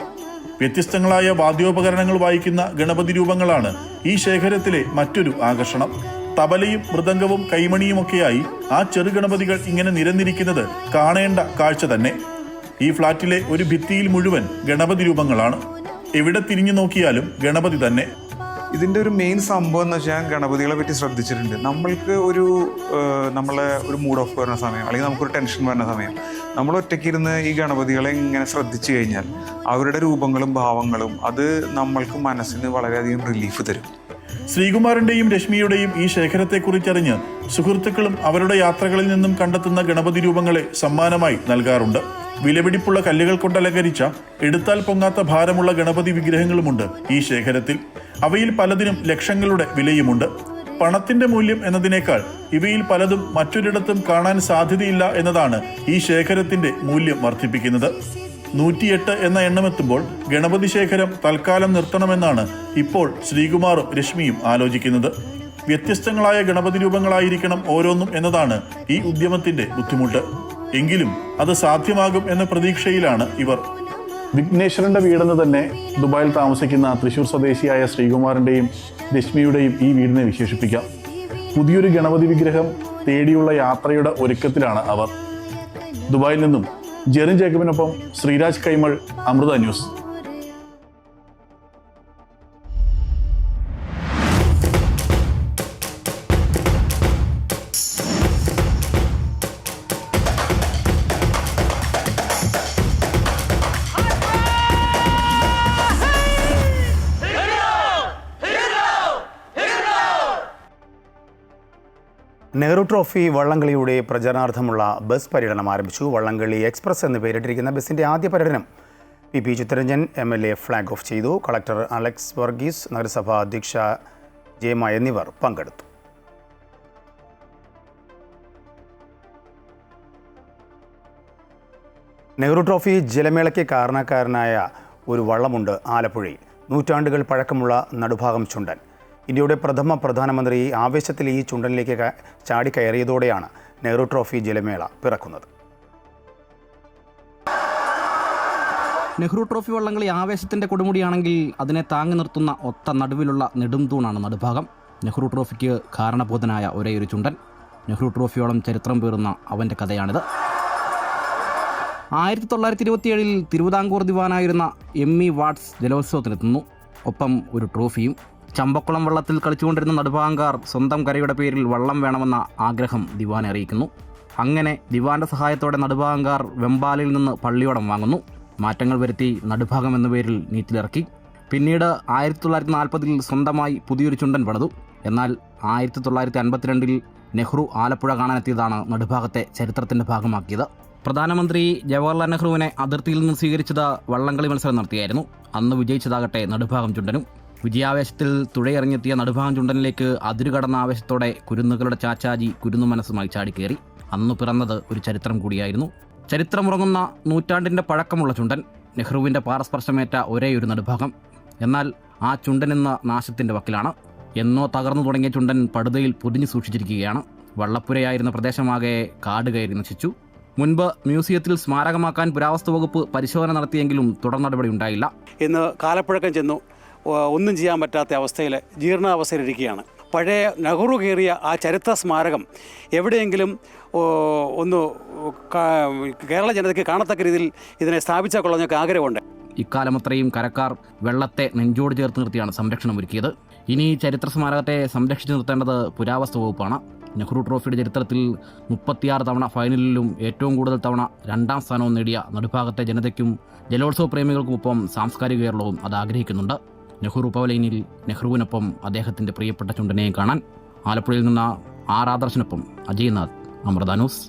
വ്യത്യസ്തങ്ങളായ വാദ്യോപകരണങ്ങൾ വായിക്കുന്ന ഗണപതി രൂപങ്ങളാണ് ഈ ശേഖരത്തിലെ മറ്റൊരു ആകർഷണം. തബലയും മൃദംഗവും കൈമണിയുമൊക്കെയായി ആ ചെറുഗണപതികൾ ഇങ്ങനെ നിരന്നിരിക്കുന്നത് കാണേണ്ട കാഴ്ച തന്നെ. ഈ ഫ്ളാറ്റിലെ ഒരു ഭിത്തിയിൽ മുഴുവൻ ഗണപതി രൂപങ്ങളാണ്. എവിടെ തിരിഞ്ഞു നോക്കിയാലും ഗണപതി തന്നെ. ഇതിൻ്റെ ഒരു മെയിൻ സംഭവം എന്ന് വെച്ചാൽ ഗണപതികളെ പറ്റി ശ്രദ്ധിച്ചിട്ടുണ്ട്. നമ്മൾക്ക് നമ്മളെ ഒരു മൂഡ് ഓഫ് വരുന്ന സമയം, അല്ലെങ്കിൽ നമുക്കൊരു ടെൻഷൻ വരുന്ന സമയം, നമ്മൾ ഒറ്റയ്ക്കിരുന്ന് ഈ ഗണപതികളെ ഇങ്ങനെ ശ്രദ്ധിച്ചു കഴിഞ്ഞാൽ അവരുടെ രൂപങ്ങളും ഭാവങ്ങളും അത് നമ്മൾക്ക് മനസ്സിന് വളരെയധികം റിലീഫ് തരും. ശ്രീകുമാറിന്റെയും രശ്മിയുടെയും ഈ ശേഖരത്തെക്കുറിച്ചറിഞ്ഞ് സുഹൃത്തുക്കളും അവരുടെ യാത്രകളിൽ നിന്നും കണ്ടെത്തുന്ന ഗണപതി രൂപങ്ങളെ സമ്മാനമായി നൽകാറുണ്ട്. വിലപിടിപ്പുള്ള കല്ലുകൾ കൊണ്ട് അലങ്കരിച്ച എടുത്താൽ പൊങ്ങാത്ത ഭാരമുള്ള ഗണപതി വിഗ്രഹങ്ങളുമുണ്ട് ഈ ശേഖരത്തിൽ. അവയിൽ പലതിനും ലക്ഷങ്ങളുടെ വിലയുമുണ്ട്. പണത്തിന്റെ മൂല്യം എന്നതിനേക്കാൾ ഇവയിൽ പലതും മറ്റൊരിടത്തും കാണാൻ സാധ്യതയില്ല എന്നതാണ് ഈ ശേഖരത്തിന്റെ മൂല്യം വർദ്ധിപ്പിക്കുന്നത്. 108 എന്ന എണ്ണമെത്തുമ്പോൾ ഗണപതി ശേഖരം തൽക്കാലം നിർത്തണമെന്നാണ് ഇപ്പോൾ ശ്രീകുമാറും രശ്മിയും ആലോചിക്കുന്നത്. വ്യത്യസ്തങ്ങളായ ഗണപതി രൂപങ്ങളായിരിക്കണം ഓരോന്നും എന്നതാണ് ഈ ഉദ്യമത്തിന്റെ ബുദ്ധിമുട്ട്. എങ്കിലും അത് സാധ്യമാകും എന്ന പ്രതീക്ഷയിലാണ് ഇവർ. വിഘ്നേശ്വരന്റെ വീടെന്ന് തന്നെ ദുബായിൽ താമസിക്കുന്ന തൃശൂർ സ്വദേശിയായ ശ്രീകുമാറിന്റെയും രശ്മിയുടെയും ഈ വീടിനെ വിശേഷിപ്പിക്കാം. പുതിയൊരു ഗണപതി വിഗ്രഹം തേടിയുള്ള യാത്രയുടെ ഒരുക്കത്തിലാണ് അവർ. ദുബായിൽ നിന്നും ജെറിൻ ജേക്കബിനൊപ്പം ശ്രീരാജ് കൈമൾ, അമൃത ന്യൂസ്. നെഹ്റു ട്രോഫി വള്ളംകളിയുടെ പ്രചരണാർത്ഥമുള്ള ബസ് പര്യടനം ആരംഭിച്ചു. വള്ളംകളി എക്സ്പ്രസ് എന്ന് പേരിട്ടിരിക്കുന്ന ബസിൻ്റെ ആദ്യ പര്യടനം P Chitharanjan MLA flag off ചെയ്തു. കളക്ടർ അലക്സ് വർഗീസ്, നഗരസഭാ അധ്യക്ഷ ജയമ എന്നിവർ പങ്കെടുത്തു. നെഹ്റു ട്രോഫി ജലമേളയ്ക്ക് കാരണക്കാരനായ ഒരു വള്ളമുണ്ട് ആലപ്പുഴയിൽ. നൂറ്റാണ്ടുകൾ പഴക്കമുള്ള നടുഭാഗം ചുണ്ടൻ. ഇന്ത്യയുടെ പ്രഥമ പ്രധാനമന്ത്രി ആവേശത്തിൽ ഈ ചുണ്ടനിലേക്ക് ചാടിക്കയറിയതോടെയാണ് നെഹ്റു ട്രോഫി ജലമേള പിറക്കുന്നത്. നെഹ്റു ട്രോഫി വള്ളംകളി ആവേശത്തിൻ്റെ കൊടുമുടിയാണെങ്കിൽ അതിനെ താങ്ങി നിർത്തുന്ന ഒത്ത നടുവിലുള്ള നെടുംതൂണാണ് നടുഭാഗം. നെഹ്റു ട്രോഫിക്ക് കാരണബോധനായ ഒരേയൊരു ചുണ്ടൻ. നെഹ്റു ട്രോഫിയോളം ചരിത്രം പേറുന്ന അവൻ്റെ കഥയാണിത്. 1927 തിരുവിതാംകൂർ ദിവാനായിരുന്ന ME വാട്സ് ജലോത്സവത്തിനെത്തുന്നു. ഒപ്പം ഒരു ട്രോഫിയും. ചമ്പക്കുളം വള്ളത്തിൽ കളിച്ചുകൊണ്ടിരുന്ന നടുഭാഗംകാർ സ്വന്തം കരയുടെ പേരിൽ വള്ളം വേണമെന്ന ആഗ്രഹം ദിവാനെ അറിയിക്കുന്നു. അങ്ങനെ ദിവാന്റെ സഹായത്തോടെ നടുഭാഗംകാർ വെമ്പാലയിൽ നിന്ന് പള്ളിയോടം വാങ്ങുന്നു. മാറ്റങ്ങൾ വരുത്തി നടുഭാഗം എന്ന പേരിൽ നീറ്റിലിറക്കി. പിന്നീട് 1940 സ്വന്തമായി പുതിയൊരു ചുണ്ടൻ പണിതു. എന്നാൽ 1952 നെഹ്റു ആലപ്പുഴ കാണാനെത്തിയതാണ് നടുഭാഗത്തെ ചരിത്രത്തിൻ്റെ ഭാഗമാക്കിയത്. പ്രധാനമന്ത്രി ജവഹർലാൽ നെഹ്റുവിനെ അതിർത്തിയിൽ നിന്ന് സ്വീകരിച്ചത് വള്ളംകളി മത്സരം നടത്തിയായിരുന്നു. അന്ന് വിജയിച്ചതാകട്ടെ നടുഭാഗം ചുണ്ടനും. വിജയാവേശത്തിൽ തുഴയിറങ്ങിയെത്തിയ നടുഭാഗം ചുണ്ടനിലേക്ക് അതിരുകടന്ന ആവേശത്തോടെ കുരുന്നുകളുടെ ചാച്ചാജി കുരുന്നു മനസ്സുമായി ചാടിക്കയറി. അന്ന് പിറന്നത് ഒരു ചരിത്രം കൂടിയായിരുന്നു. ചരിത്രമുറങ്ങുന്ന നൂറ്റാണ്ടിൻ്റെ പഴക്കമുള്ള ചുണ്ടൻ. നെഹ്റുവിൻ്റെ പാറസ്പർശമേറ്റ ഒരേയൊരു നടുഭാഗം. എന്നാൽ ആ ചുണ്ടൻ ഇന്ന് നാശത്തിൻ്റെ വക്കിലാണ്. എന്നോ തകർന്നു തുടങ്ങിയ ചുണ്ടൻ പടുതയിൽ പൊതിഞ്ഞു സൂക്ഷിച്ചിരിക്കുകയാണ്. വള്ളപ്പുരയായിരുന്ന പ്രദേശമാകെ കാട് കയറി നശിച്ചു. മുൻപ് മ്യൂസിയത്തിൽ സ്മാരകമാക്കാൻ പുരാവസ്തു വകുപ്പ് പരിശോധന നടത്തിയെങ്കിലും തുടർ നടപടി ഉണ്ടായില്ല. ഇന്ന് കാലപ്പഴക്കം ചെന്നു ഒന്നും ചെയ്യാൻ പറ്റാത്ത അവസ്ഥയിൽ ജീർണാവസ്ഥയിലിരിക്കുകയാണ്. പഴയ നെഹ്റു കയറിയ ആ ചരിത്ര സ്മാരകം എവിടെയെങ്കിലും ഒന്ന് കേരള ജനതയ്ക്ക് കാണത്തക്ക രീതിയിൽ ഇതിനെ സ്ഥാപിച്ചാൽ കൊള്ളാൻ ഞങ്ങൾക്ക് ആഗ്രഹമുണ്ട്. ഇക്കാലമത്രയും കരക്കാർ വെള്ളത്തെ നെഞ്ചോട് ചേർത്ത് നിർത്തിയാണ് സംരക്ഷണം ഒരുക്കിയത്. ഇനി ചരിത്ര സ്മാരകത്തെ സംരക്ഷിച്ചു നിർത്തേണ്ടത് പുരാവസ്തു വകുപ്പാണ്. നെഹ്റു ട്രോഫിയുടെ ചരിത്രത്തിൽ 36 തവണ ഫൈനലിലും ഏറ്റവും കൂടുതൽ തവണ 2ാം സ്ഥാനവും നേടിയ നടുഭാഗത്തെ ജനതയ്ക്കും ജലോത്സവ പ്രേമികൾക്കുമൊപ്പം സാംസ്കാരിക കേരളവും അത് ആഗ്രഹിക്കുന്നുണ്ട്. നെഹ്റു പവലൈനിൽ നെഹ്റുവിനൊപ്പം അദ്ദേഹത്തിൻ്റെ പ്രിയപ്പെട്ട ചുണ്ടനെയും കാണാൻ ആലപ്പുഴയിൽ നിന്ന് ആദർശിനൊപ്പം അജയ്നാഥ്, അമൃത ന്യൂസ്.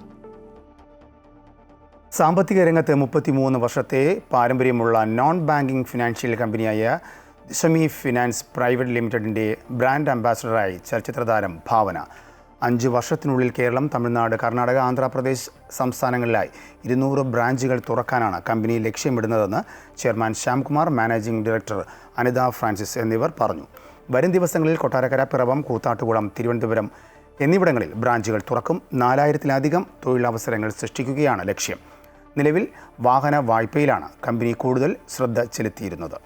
സാമ്പത്തിക രംഗത്ത് 33 വർഷത്തെ പാരമ്പര്യമുള്ള നോൺ ബാങ്കിംഗ് ഫിനാൻഷ്യൽ കമ്പനിയായ ദിശമി ഫിനാൻസ് പ്രൈവറ്റ് ലിമിറ്റഡിൻ്റെ ബ്രാൻഡ് അംബാസഡറായി ചലച്ചിത്രതാരം ഭാവന. 5 വർഷത്തിനുള്ളിൽ കേരളം, തമിഴ്നാട്, കർണാടക, ആന്ധ്രാപ്രദേശ് സംസ്ഥാനങ്ങളിലായി 200 ബ്രാഞ്ചുകൾ തുറക്കാനാണ് കമ്പനി ലക്ഷ്യമിടുന്നതെന്ന് chairman Shyamkumar, managing director Anitha Francis എന്നിവർ പറഞ്ഞു. വരും ദിവസങ്ങളിൽ കൊട്ടാരക്കര, പിറവം, കൂത്താട്ടുകുളം, തിരുവനന്തപുരം എന്നിവിടങ്ങളിൽ ബ്രാഞ്ചുകൾ തുറക്കും. 4000-ലധികം തൊഴിലവസരങ്ങൾ സൃഷ്ടിക്കുകയാണ് ലക്ഷ്യം. നിലവിൽ വാഹന വായ്പയിലാണ് കമ്പനി കൂടുതൽ ശ്രദ്ധ ചെലുത്തിയിരുന്നത്.